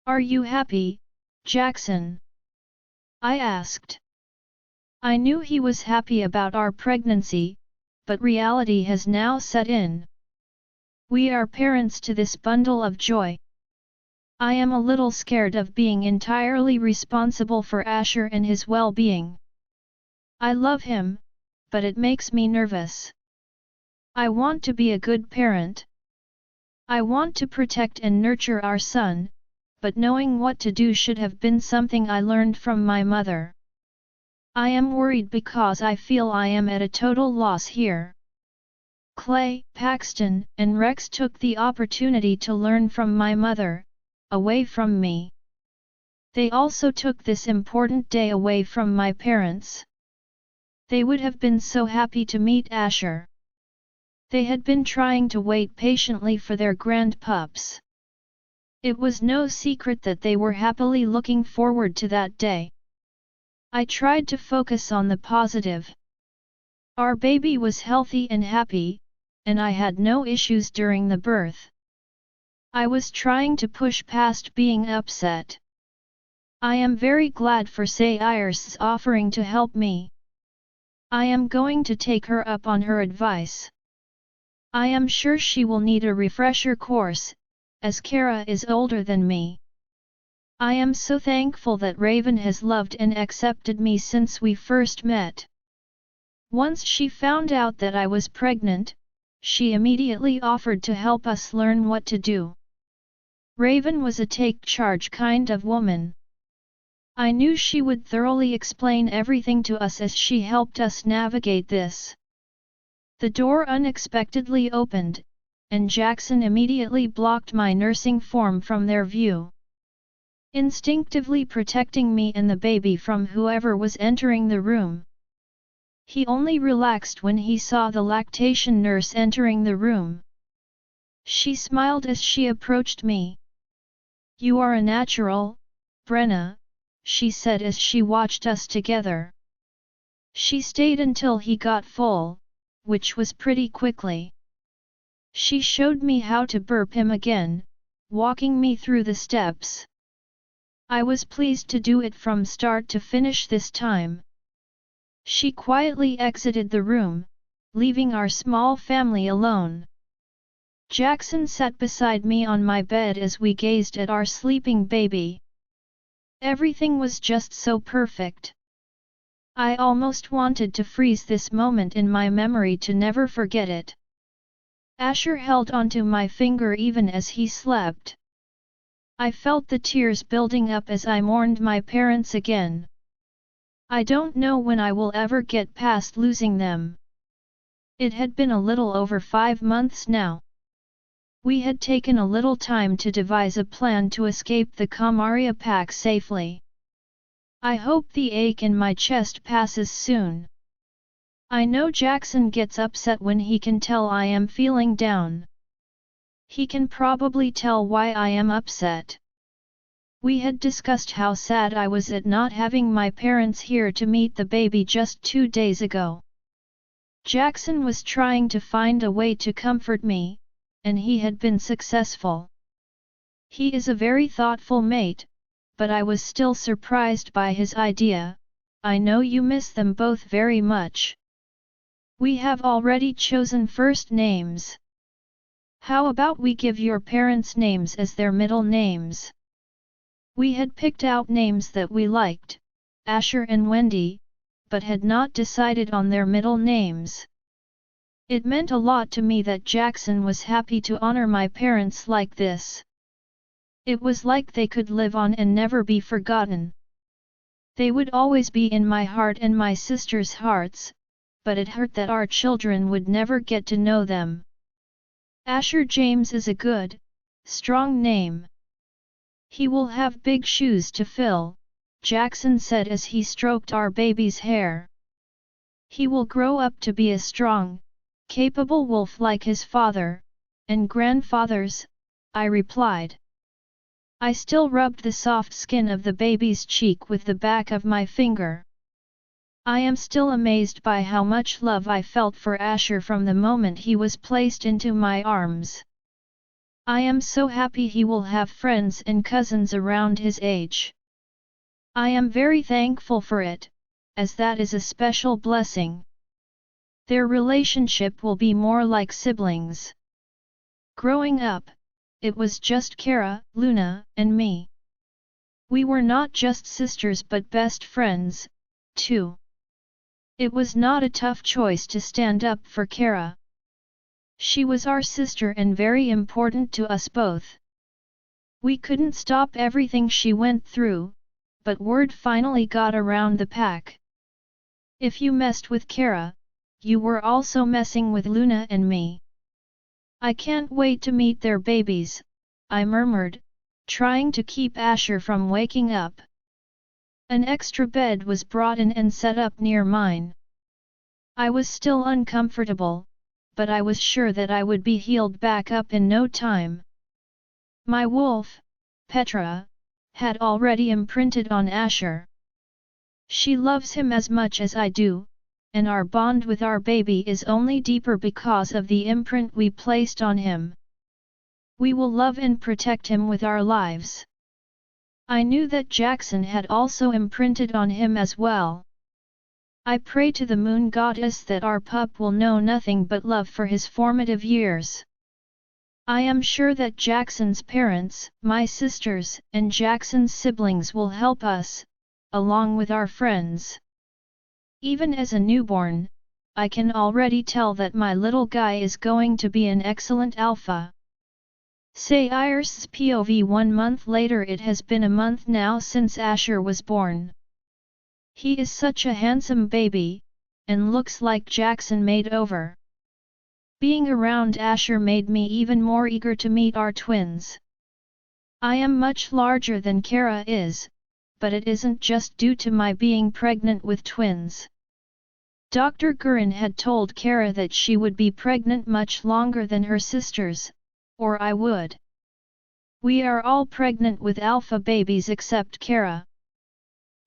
"Are you happy, Jackson?" I asked. I knew he was happy about our pregnancy, but reality has now set in. We are parents to this bundle of joy. I am a little scared of being entirely responsible for Asher and his well-being. I love him, but it makes me nervous. I want to be a good parent. I want to protect and nurture our son, but knowing what to do should have been something I learned from my mother. I am worried because I feel I am at a total loss here. Clay, Paxton, and Rex took the opportunity to learn from my mother, away from me. They also took this important day away from my parents. They would have been so happy to meet Asher. They had been trying to wait patiently for their grandpups. It was no secret that they were happily looking forward to that day. I tried to focus on the positive. Our baby was healthy and happy, and I had no issues during the birth. I was trying to push past being upset. I am very glad for Sayers offering to help me. I am going to take her up on her advice. I am sure she will need a refresher course, as Kara is older than me. I am so thankful that Raven has loved and accepted me since we first met. Once she found out that I was pregnant, she immediately offered to help us learn what to do. Raven was a take-charge kind of woman. I knew she would thoroughly explain everything to us as she helped us navigate this. The door unexpectedly opened, and Jackson immediately blocked my nursing form from their view, instinctively protecting me and the baby from whoever was entering the room. He only relaxed when he saw the lactation nurse entering the room. She smiled as she approached me. "You are a natural, Brena," she said as she watched us together. She stayed until he got full, which was pretty quickly. She showed me how to burp him again, walking me through the steps. I was pleased to do it from start to finish this time. She quietly exited the room, leaving our small family alone. Jackson sat beside me on my bed as we gazed at our sleeping baby. Everything was just so perfect. I almost wanted to freeze this moment in my memory to never forget it. Asher held onto my finger even as he slept. I felt the tears building up as I mourned my parents again. I don't know when I will ever get past losing them. It had been a little over 5 months now. We had taken a little time to devise a plan to escape the Kamaria pack safely. I hope the ache in my chest passes soon. I know Jackson gets upset when he can tell I am feeling down. He can probably tell why I am upset. We had discussed how sad I was at not having my parents here to meet the baby just 2 days ago. Jackson was trying to find a way to comfort me, and he had been successful. He is a very thoughtful mate, but I was still surprised by his idea. "I know you miss them both very much. We have already chosen first names. How about we give your parents' names as their middle names?" We had picked out names that we liked, Asher and Wendy, but had not decided on their middle names. It meant a lot to me that Jackson was happy to honor my parents like this. It was like they could live on and never be forgotten. They would always be in my heart and my sister's hearts, but it hurt that our children would never get to know them. Asher James is a good, strong name. He will have big shoes to fill, Jackson said as he stroked our baby's hair. He will grow up to be a strong, capable wolf like his father, and grandfathers, I replied. I still rubbed the soft skin of the baby's cheek with the back of my finger. I am still amazed by how much love I felt for Asher from the moment he was placed into my arms. I am so happy he will have friends and cousins around his age. I am very thankful for it, as that is a special blessing. Their relationship will be more like siblings. Growing up, it was just Kara, Luna, and me. We were not just sisters but best friends, too. It was not a tough choice to stand up for Kara. She was our sister and very important to us both. We couldn't stop everything she went through, but word finally got around the pack. If you messed with Kara, you were also messing with Luna and me. I can't wait to meet their babies, I murmured, trying to keep Asher from waking up. An extra bed was brought in and set up near mine. I was still uncomfortable, but I was sure that I would be healed back up in no time. My wolf, Petra, had already imprinted on Asher. She loves him as much as I do, and our bond with our baby is only deeper because of the imprint we placed on him. We will love and protect him with our lives. I knew that Jackson had also imprinted on him as well. I pray to the moon goddess that our pup will know nothing but love for his formative years. I am sure that Jackson's parents, my sisters, and Jackson's siblings will help us, along with our friends. Even as a newborn, I can already tell that my little guy is going to be an excellent alpha. Say Iris POV 1 month later. It has been a month now since Asher was born. He is such a handsome baby, and looks like Jackson made over. Being around Asher made me even more eager to meet our twins. I am much larger than Kara is, but it isn't just due to my being pregnant with twins. Dr. Gurin had told Kara that she would be pregnant much longer than her sisters, or I would. We are all pregnant with alpha babies except Kara.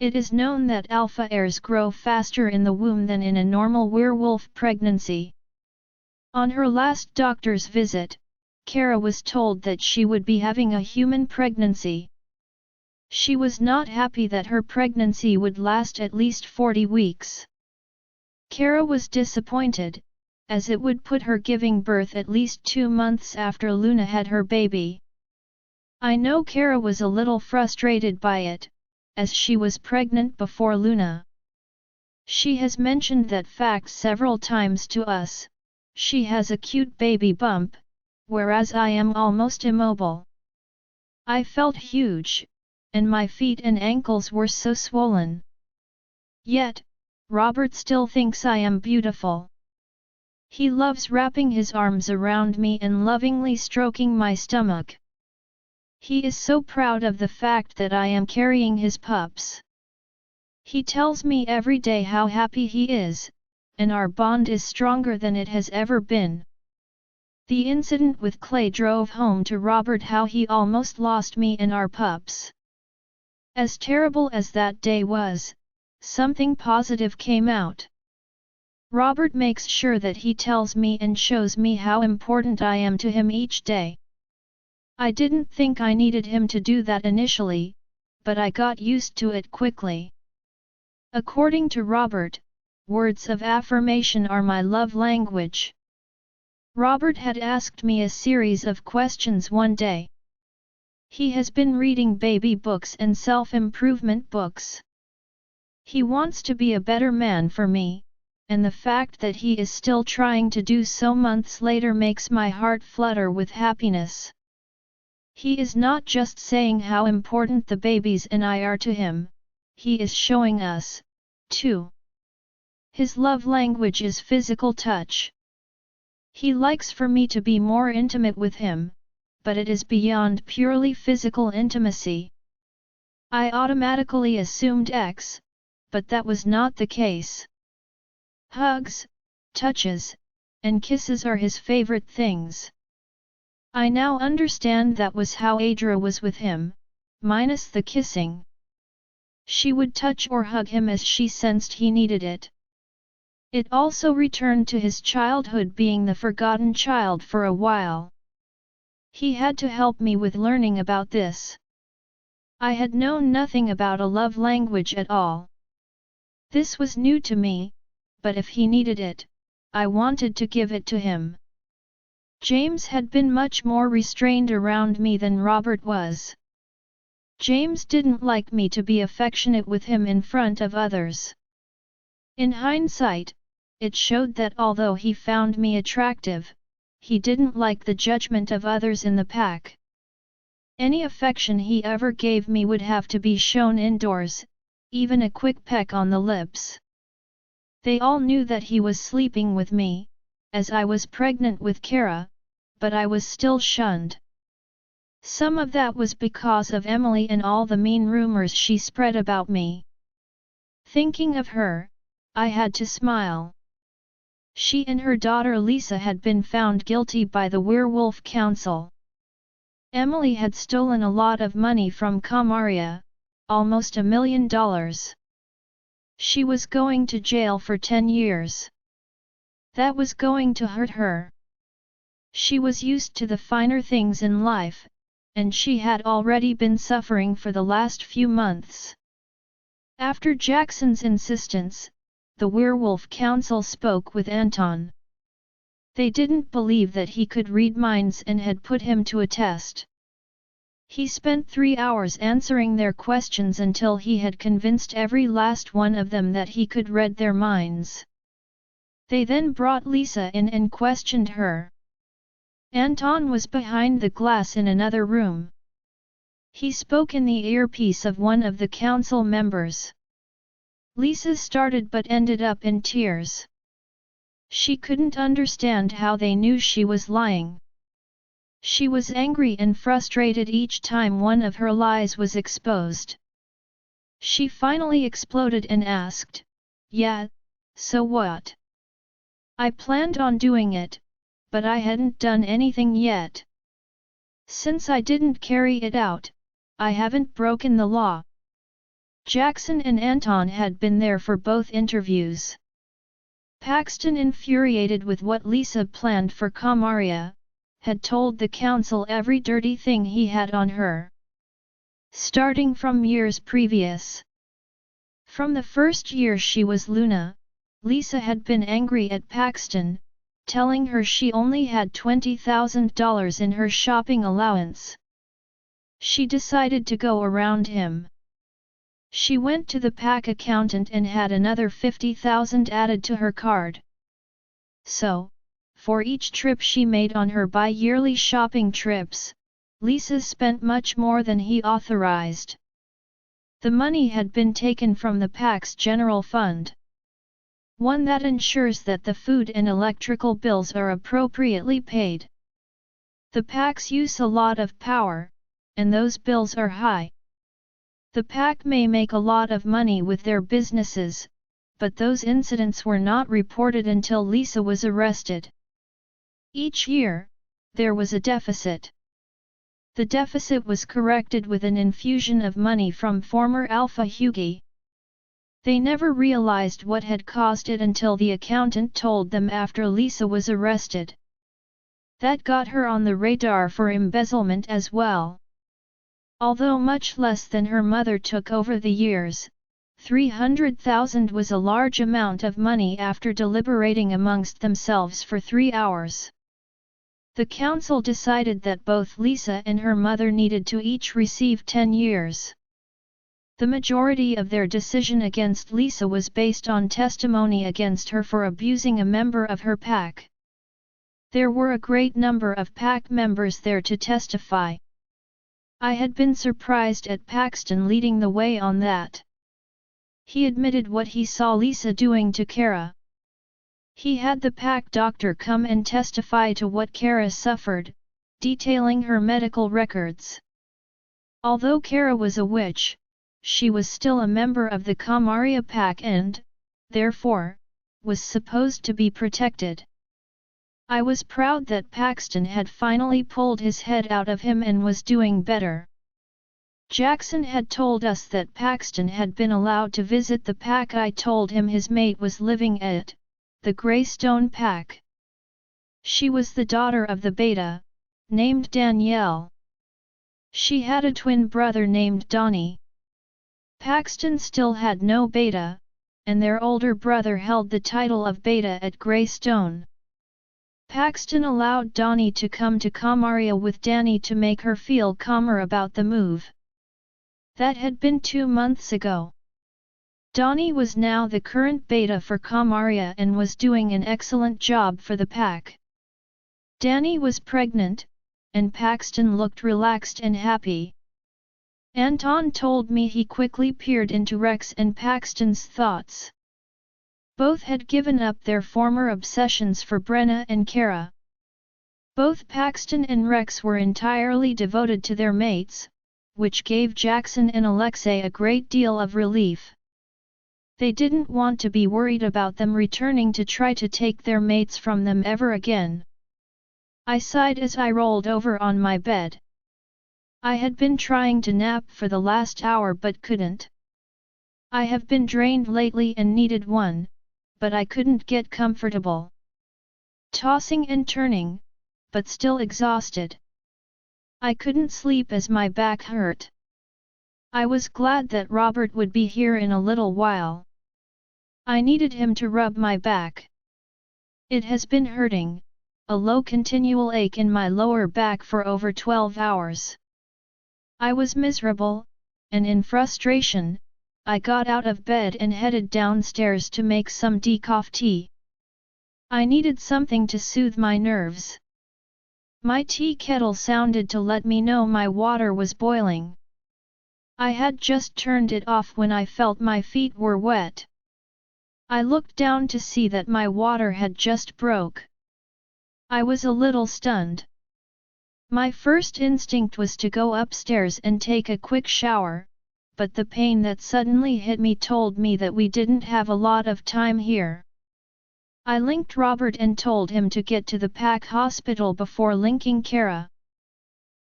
It is known that alpha heirs grow faster in the womb than in a normal werewolf pregnancy. On her last doctor's visit, Kara was told that she would be having a human pregnancy. She was not happy that her pregnancy would last at least 40 weeks. Kara was disappointed, as it would put her giving birth at least 2 months after Luna had her baby. I know Kara was a little frustrated by it, as she was pregnant before Luna. She has mentioned that fact several times to us. She has a cute baby bump, whereas I am almost immobile. I felt huge, and my feet and ankles were so swollen. Yet, Robert still thinks I am beautiful. He loves wrapping his arms around me and lovingly stroking my stomach. He is so proud of the fact that I am carrying his pups. He tells me every day how happy he is, and our bond is stronger than it has ever been. The incident with Clay drove home to Robert how he almost lost me and our pups. As terrible as that day was, something positive came out. Robert makes sure that he tells me and shows me how important I am to him each day. I didn't think I needed him to do that initially, but I got used to it quickly. According to Robert, words of affirmation are my love language. Robert had asked me a series of questions one day. He has been reading baby books and self-improvement books. He wants to be a better man for me, and the fact that he is still trying to do so months later makes my heart flutter with happiness. He is not just saying how important the babies and I are to him, he is showing us, too. His love language is physical touch. He likes for me to be more intimate with him, but it is beyond purely physical intimacy. I automatically assumed X, but that was not the case. Hugs, touches, and kisses are his favorite things. I now understand that was how Adra was with him, minus the kissing. She would touch or hug him as she sensed he needed it. It also returned to his childhood being the forgotten child for a while. He had to help me with learning about this. I had known nothing about a love language at all. This was new to me, but if he needed it, I wanted to give it to him. James had been much more restrained around me than Robert was. James didn't like me to be affectionate with him in front of others. In hindsight, it showed that although he found me attractive, he didn't like the judgment of others in the pack. Any affection he ever gave me would have to be shown indoors, even a quick peck on the lips. They all knew that he was sleeping with me, as I was pregnant with Kara, but I was still shunned. Some of that was because of Emily and all the mean rumors she spread about me. Thinking of her, I had to smile. She and her daughter Lisa had been found guilty by the Werewolf Council. Emily had stolen a lot of money from Kamaria, almost $1 million. She was going to jail for 10 years. That was going to hurt her. She was used to the finer things in life, and she had already been suffering for the last few months. After Jackson's insistence, the Werewolf Council spoke with Anton. They didn't believe that he could read minds and had put him to a test. He spent 3 hours answering their questions until he had convinced every last one of them that he could read their minds. They then brought Lisa in and questioned her. Anton was behind the glass in another room. He spoke in the earpiece of one of the council members. Lisa started but ended up in tears. She couldn't understand how they knew she was lying. She was angry and frustrated each time one of her lies was exposed. She finally exploded and asked, "Yeah, so what? I planned on doing it, but I hadn't done anything yet. Since I didn't carry it out, I haven't broken the law." Jackson and Anton had been there for both interviews. Paxton, infuriated with what Lisa planned for Kamaria, had told the council every dirty thing he had on her. Starting from years previous. From the first year she was Luna, Lisa had been angry at Paxton, telling her she only had $20,000 in her shopping allowance. She decided to go around him. She went to the pack accountant and had another $50,000 added to her card. So, for each trip she made on her bi-yearly shopping trips, Lisa spent much more than he authorized. The money had been taken from the pack's general fund. One that ensures that the food and electrical bills are appropriately paid. The packs use a lot of power, and those bills are high. The pack may make a lot of money with their businesses, but those incidents were not reported until Lisa was arrested. Each year, there was a deficit. The deficit was corrected with an infusion of money from former Alpha Hughie. They never realized what had caused it until the accountant told them after Lisa was arrested. That got her on the radar for embezzlement as well. Although much less than her mother took over the years, $300,000 was a large amount of money after deliberating amongst themselves for 3 hours. The council decided that both Lisa and her mother needed to each receive 10 years. The majority of their decision against Lisa was based on testimony against her for abusing a member of her pack. There were a great number of pack members there to testify. I had been surprised at Paxton leading the way on that. He admitted what he saw Lisa doing to Kara. He had the pack doctor come and testify to what Kara suffered, detailing her medical records. Although Kara was a witch, she was still a member of the Kamaria pack and, therefore, was supposed to be protected. I was proud that Paxton had finally pulled his head out of him and was doing better. Jackson had told us that Paxton had been allowed to visit the pack. I told him his mate was living at the Greystone pack. She was the daughter of the beta, named Danielle. She had a twin brother named Donnie. Paxton still had no beta, and their older brother held the title of beta at Greystone. Paxton allowed Donnie to come to Kamaria with Danny to make her feel calmer about the move. That had been 2 months ago. Donnie was now the current beta for Kamaria and was doing an excellent job for the pack. Danny was pregnant, and Paxton looked relaxed and happy. Anton told me he quickly peered into Rex and Paxton's thoughts. Both had given up their former obsessions for Brena and Kara. Both Paxton and Rex were entirely devoted to their mates, which gave Jackson and Alexei a great deal of relief. They didn't want to be worried about them returning to try to take their mates from them ever again. I sighed as I rolled over on my bed. I had been trying to nap for the last hour but couldn't. I have been drained lately and needed one, but I couldn't get comfortable. Tossing and turning, but still exhausted. I couldn't sleep as my back hurt. I was glad that Robert would be here in a little while. I needed him to rub my back. It has been hurting, a low continual ache in my lower back for over 12 hours. I was miserable, and in frustration, I got out of bed and headed downstairs to make some decaf tea. I needed something to soothe my nerves. My tea kettle sounded to let me know my water was boiling. I had just turned it off when I felt my feet were wet. I looked down to see that my water had just broke. I was a little stunned. My first instinct was to go upstairs and take a quick shower, but the pain that suddenly hit me told me that we didn't have a lot of time here. I linked Robert and told him to get to the Pack Hospital before linking Kara.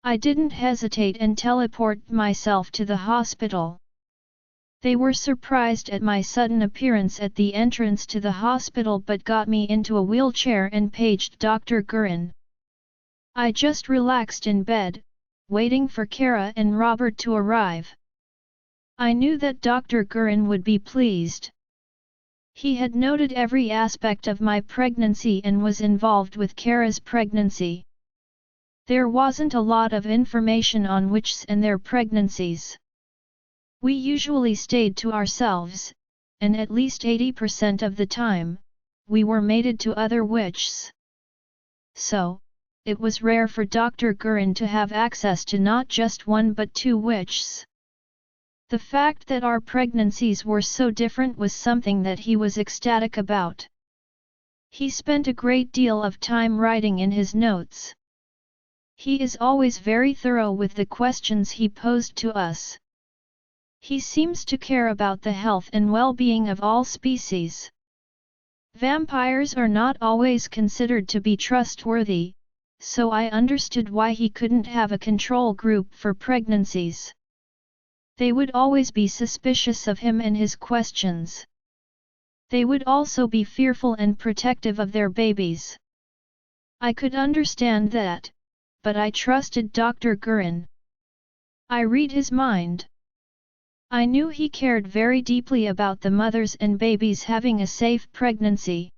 I didn't hesitate and teleported myself to the hospital. They were surprised at my sudden appearance at the entrance to the hospital but got me into a wheelchair and paged Dr. Gurin. I just relaxed in bed, waiting for Kara and Robert to arrive. I knew that Dr. Gurin would be pleased. He had noted every aspect of my pregnancy and was involved with Kara's pregnancy. There wasn't a lot of information on witches and their pregnancies. We usually stayed to ourselves, and at least 80% of the time, we were mated to other witches. So, it was rare for Dr. Gurin to have access to not just one but two witches. The fact that our pregnancies were so different was something that he was ecstatic about. He spent a great deal of time writing in his notes. He is always very thorough with the questions he posed to us. He seems to care about the health and well-being of all species. Vampires are not always considered to be trustworthy, so I understood why he couldn't have a control group for pregnancies. They would always be suspicious of him and his questions. They would also be fearful and protective of their babies. I could understand that, but I trusted Dr. Gurin. I read his mind. I knew he cared very deeply about the mothers and babies having a safe pregnancy.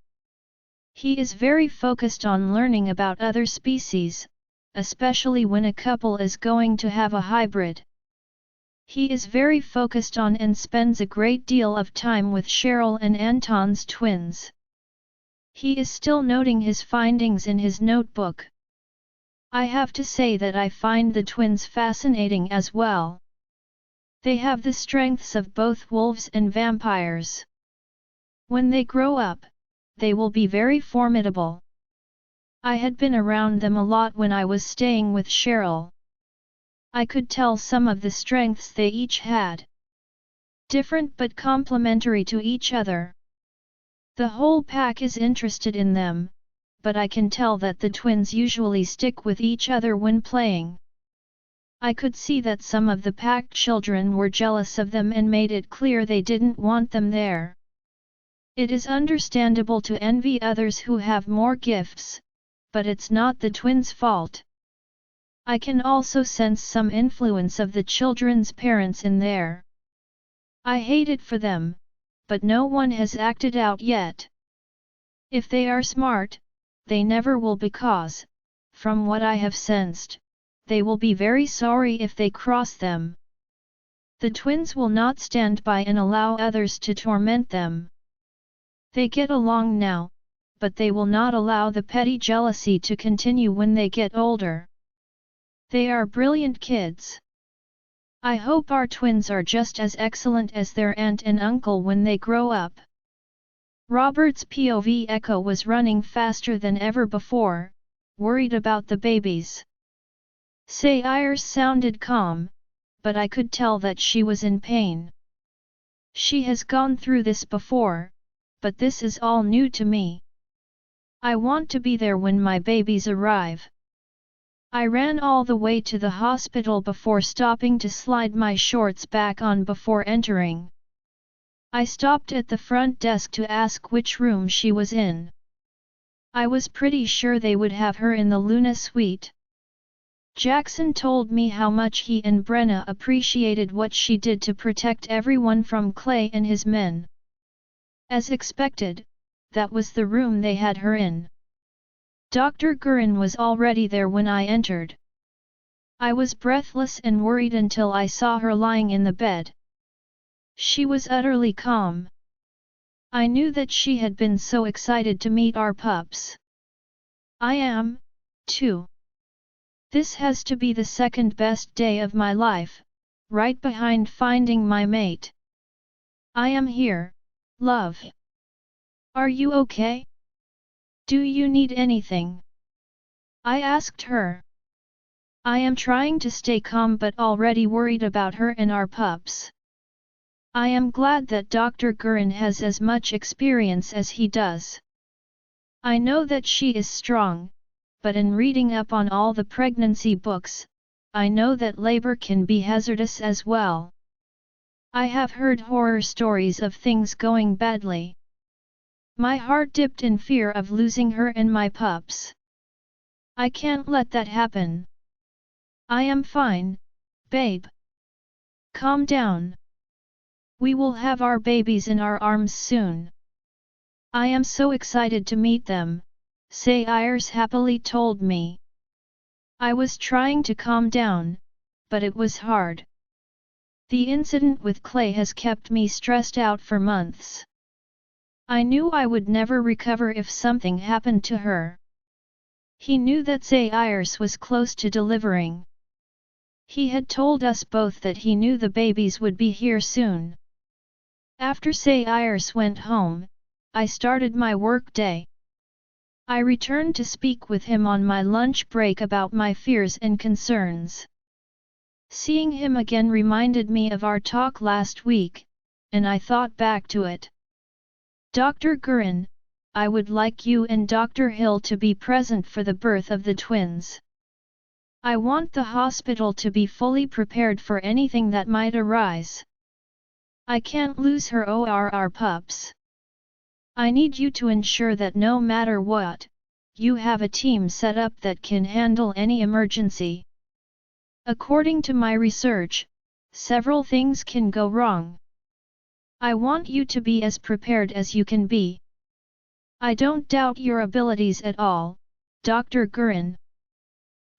He is very focused on learning about other species, especially when a couple is going to have a hybrid. He is very focused on and spends a great deal of time with Cheryl and Anton's twins. He is still noting his findings in his notebook. I have to say that I find the twins fascinating as well. They have the strengths of both wolves and vampires. When they grow up, they will be very formidable. I had been around them a lot when I was staying with Cheryl. I could tell some of the strengths they each had. Different but complementary to each other. The whole pack is interested in them, but I can tell that the twins usually stick with each other when playing. I could see that some of the pack children were jealous of them and made it clear they didn't want them there. It is understandable to envy others who have more gifts, but it's not the twins' fault. I can also sense some influence of the children's parents in there. I hate it for them, but no one has acted out yet. If they are smart, they never will because, from what I have sensed, they will be very sorry if they cross them. The twins will not stand by and allow others to torment them. They get along now, but they will not allow the petty jealousy to continue when they get older. They are brilliant kids. I hope our twins are just as excellent as their aunt and uncle when they grow up. Robert's POV echo was running faster than ever before, worried about the babies. Sayers sounded calm, but I could tell that she was in pain. She has gone through this before, but this is all new to me. I want to be there when my babies arrive. I ran all the way to the hospital before stopping to slide my shorts back on before entering. I stopped at the front desk to ask which room she was in. I was pretty sure they would have her in the Luna suite. Jackson told me how much he and Brena appreciated what she did to protect everyone from Clay and his men. As expected, that was the room they had her in. Dr. Gurin was already there when I entered. I was breathless and worried until I saw her lying in the bed. She was utterly calm. I knew that she had been so excited to meet our pups. I am, too. This has to be the second best day of my life, right behind finding my mate. I am here, love. Are you okay? Do you need anything? I asked her. I am trying to stay calm but already worried about her and our pups. I am glad that Dr. Gurin has as much experience as he does. I know that she is strong, but in reading up on all the pregnancy books, I know that labor can be hazardous as well. I have heard horror stories of things going badly. My heart dipped in fear of losing her and my pups. I can't let that happen. I am fine, babe. Calm down. We will have our babies in our arms soon. I am so excited to meet them, Sayers happily told me. I was trying to calm down, but it was hard. The incident with Clay has kept me stressed out for months. I knew I would never recover if something happened to her. He knew that Sayers was close to delivering. He had told us both that he knew the babies would be here soon. After Sayers went home, I started my work day. I returned to speak with him on my lunch break about my fears and concerns. Seeing him again reminded me of our talk last week, and I thought back to it. Dr. Gurin, I would like you and Dr. Hill to be present for the birth of the twins. I want the hospital to be fully prepared for anything that might arise. I can't lose her or our pups. I need you to ensure that no matter what, you have a team set up that can handle any emergency. According to my research, several things can go wrong. I want you to be as prepared as you can be. I don't doubt your abilities at all, Dr. Gurin.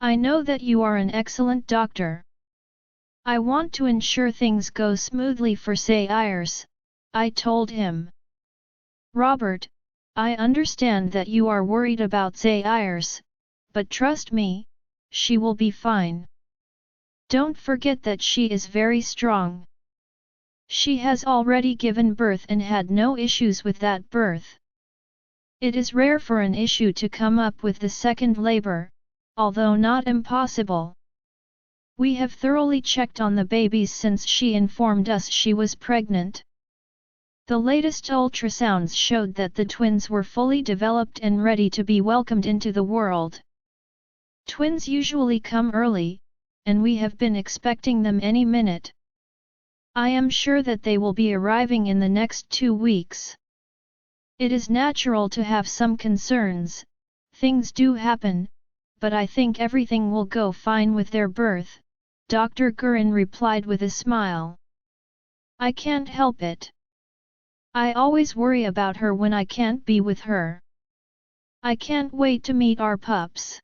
I know that you are an excellent doctor. I want to ensure things go smoothly for Sayers, I told him. Robert, I understand that you are worried about Sayers, but trust me, she will be fine. Don't forget that she is very strong. She has already given birth and had no issues with that birth. It is rare for an issue to come up with the second labor, although not impossible. We have thoroughly checked on the babies since she informed us she was pregnant. The latest ultrasounds showed that the twins were fully developed and ready to be welcomed into the world. Twins usually come early, and we have been expecting them any minute. I am sure that they will be arriving in the next 2 weeks. It is natural to have some concerns, things do happen, but I think everything will go fine with their birth, Dr. Gurin replied with a smile. I can't help it. I always worry about her when I can't be with her. I can't wait to meet our pups.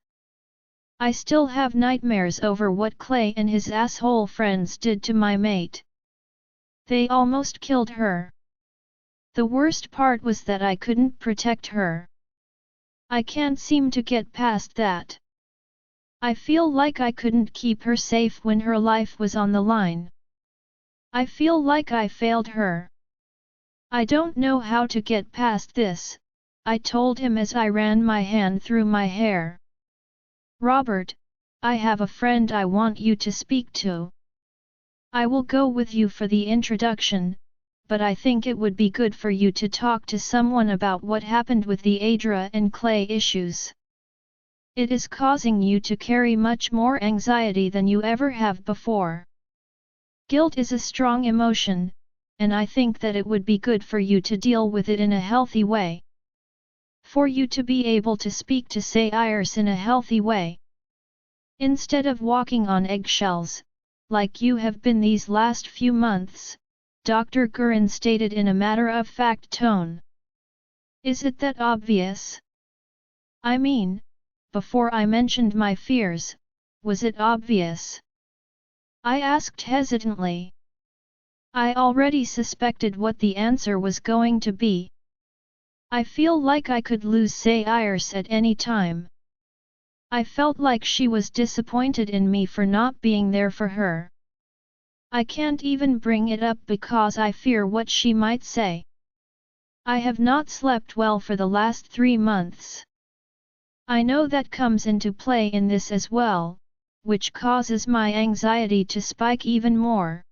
I still have nightmares over what Clay and his asshole friends did to my mate. They almost killed her. The worst part was that I couldn't protect her. I can't seem to get past that. I feel like I couldn't keep her safe when her life was on the line. I feel like I failed her. I don't know how to get past this, I told him as I ran my hand through my hair. Robert, I have a friend I want you to speak to. I will go with you for the introduction, but I think it would be good for you to talk to someone about what happened with the Adra and Clay issues. It is causing you to carry much more anxiety than you ever have before. Guilt is a strong emotion, and I think that it would be good for you to deal with it in a healthy way. For you to be able to speak to Sayers in a healthy way. Instead of walking on eggshells, like you have been these last few months, Dr. Gurin stated in a matter-of-fact tone. Is it that obvious? I mean, before I mentioned my fears, was it obvious? I asked hesitantly. I already suspected what the answer was going to be. I feel like I could lose Sayers at any time. I felt like she was disappointed in me for not being there for her. I can't even bring it up because I fear what she might say. I have not slept well for the last 3 months. I know that comes into play in this as well, which causes my anxiety to spike even more.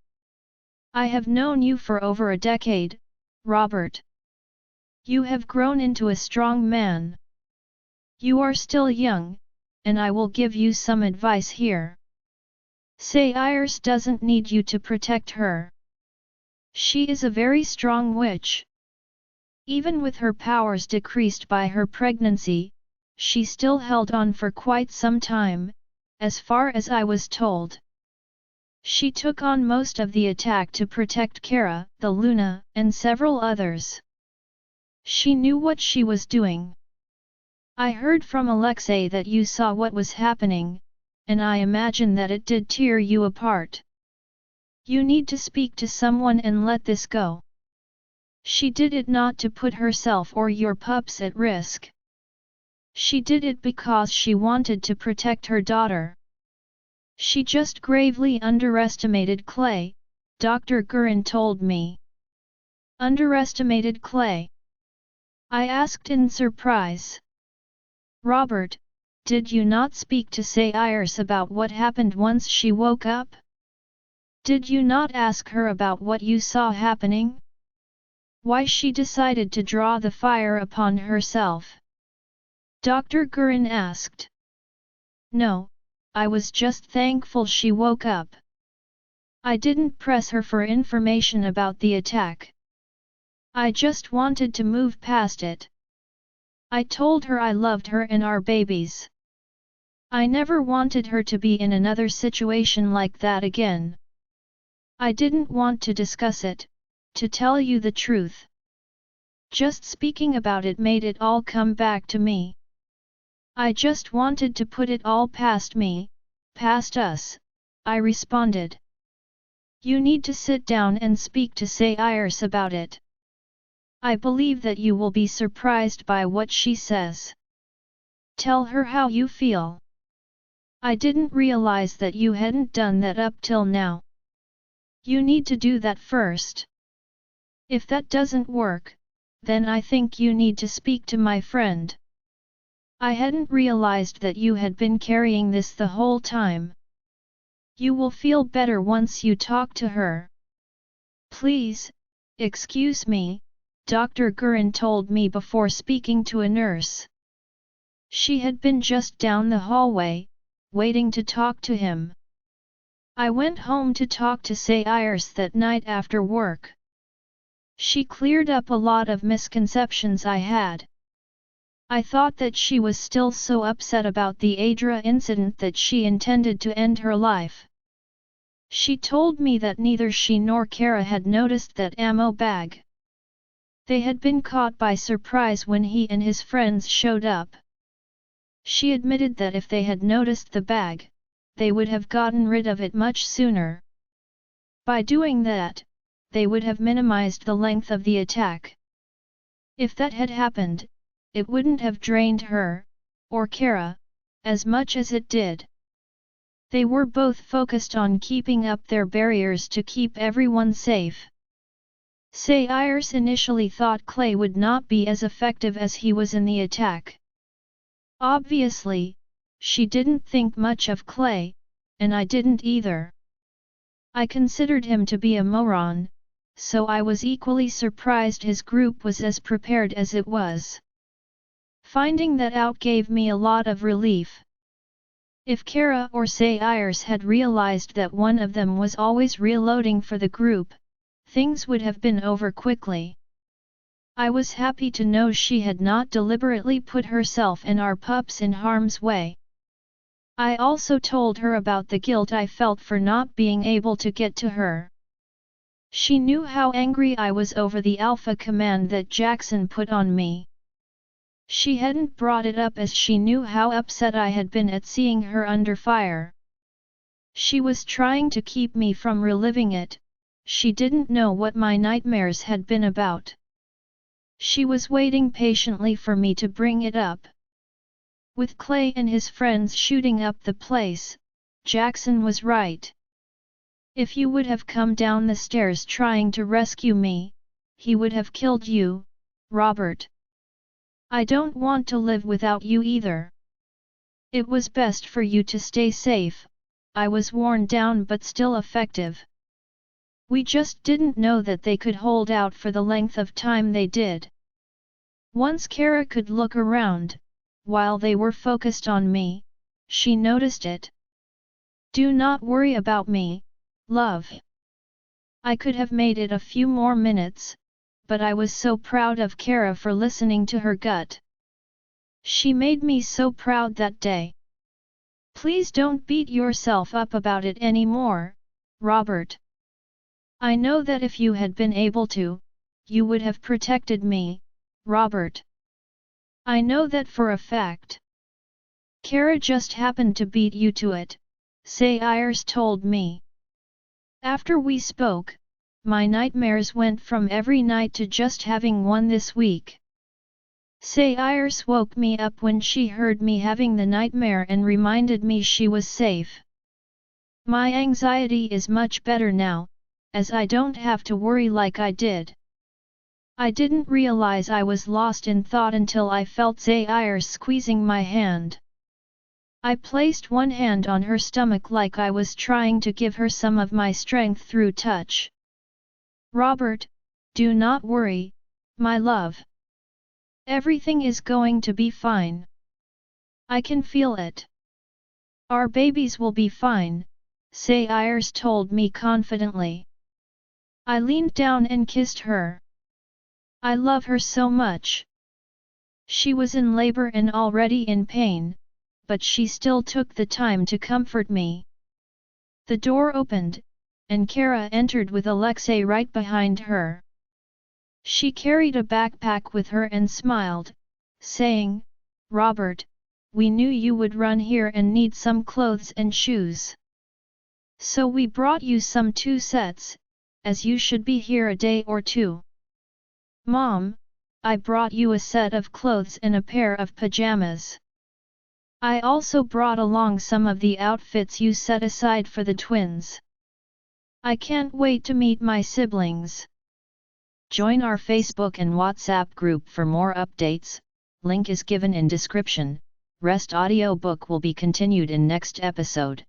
I have known you for over a decade, Robert. You have grown into a strong man. You are still young, and I will give you some advice here. Sayers doesn't need you to protect her. She is a very strong witch. Even with her powers decreased by her pregnancy, she still held on for quite some time, as far as I was told. She took on most of the attack to protect Kara, the Luna, and several others. She knew what she was doing. I heard from Alexei that you saw what was happening, and I imagine that it did tear you apart. You need to speak to someone and let this go. She did it not to put herself or your pups at risk. She did it because she wanted to protect her daughter. She just gravely underestimated Clay, Dr. Gurin told me. Underestimated Clay? I asked in surprise. Robert, did you not speak to Sayers about what happened once she woke up? Did you not ask her about what you saw happening? Why she decided to draw the fire upon herself? Dr. Gurin asked. No, I was just thankful she woke up. I didn't press her for information about the attack. I just wanted to move past it. I told her I loved her and our babies. I never wanted her to be in another situation like that again. I didn't want to discuss it, to tell you the truth. Just speaking about it made it all come back to me. I just wanted to put it all past me, past us, I responded. You need to sit down and speak to Sayers about it. I believe that you will be surprised by what she says. Tell her how you feel. I didn't realize that you hadn't done that up till now. You need to do that first. If that doesn't work, then I think you need to speak to my friend. I hadn't realized that you had been carrying this the whole time. You will feel better once you talk to her. Please, excuse me, Dr. Gurin told me before speaking to a nurse. She had been just down the hallway, waiting to talk to him. I went home to talk to Sayers that night after work. She cleared up a lot of misconceptions I had. I thought that she was still so upset about the Adra incident that she intended to end her life. She told me that neither she nor Kara had noticed that ammo bag. They had been caught by surprise when he and his friends showed up. She admitted that if they had noticed the bag, they would have gotten rid of it much sooner. By doing that, they would have minimized the length of the attack. If that had happened, it wouldn't have drained her, or Kara, as much as it did. They were both focused on keeping up their barriers to keep everyone safe. Sayers initially thought Clay would not be as effective as he was in the attack. Obviously, she didn't think much of Clay, and I didn't either. I considered him to be a moron, so I was equally surprised his group was as prepared as it was. Finding that out gave me a lot of relief. If Kara or Sayers had realized that one of them was always reloading for the group, things would have been over quickly. I was happy to know she had not deliberately put herself and our pups in harm's way. I also told her about the guilt I felt for not being able to get to her. She knew how angry I was over the alpha command that Jackson put on me. She hadn't brought it up as she knew how upset I had been at seeing her under fire. She was trying to keep me from reliving it. She didn't know what my nightmares had been about. She was waiting patiently for me to bring it up. With Clay and his friends shooting up the place, Jackson was right. If you would have come down the stairs trying to rescue me, he would have killed you, Robert. I don't want to live without you either. It was best for you to stay safe. I was worn down but still effective. We just didn't know that they could hold out for the length of time they did. Once Kara could look around, while they were focused on me, she noticed it. Do not worry about me, love. I could have made it a few more minutes, but I was so proud of Kara for listening to her gut. She made me so proud that day. Please don't beat yourself up about it anymore, Robert. I know that if you had been able to, you would have protected me, Robert. I know that for a fact. Kara just happened to beat you to it, Sayers told me. After we spoke, my nightmares went from every night to just having one this week. Sayers woke me up when she heard me having the nightmare and reminded me she was safe. My anxiety is much better now, as I don't have to worry like I did. I didn't realize I was lost in thought until I felt Sayers squeezing my hand. I placed one hand on her stomach like I was trying to give her some of my strength through touch. Robert, do not worry, my love. Everything is going to be fine. I can feel it. Our babies will be fine, Sayers told me confidently. I leaned down and kissed her. I love her so much. She was in labor and already in pain, but she still took the time to comfort me. The door opened, and Kara entered with Alexei right behind her. She carried a backpack with her and smiled, saying, Robert, we knew you would run here and need some clothes and shoes. So we brought you some 2 sets, as you should be here a day or 2. Mom, I brought you a set of clothes and a pair of pajamas. I also brought along some of the outfits you set aside for the twins. I can't wait to meet my siblings. Join our Facebook and WhatsApp group for more updates, link is given in description. Rest audiobook will be continued in next episode.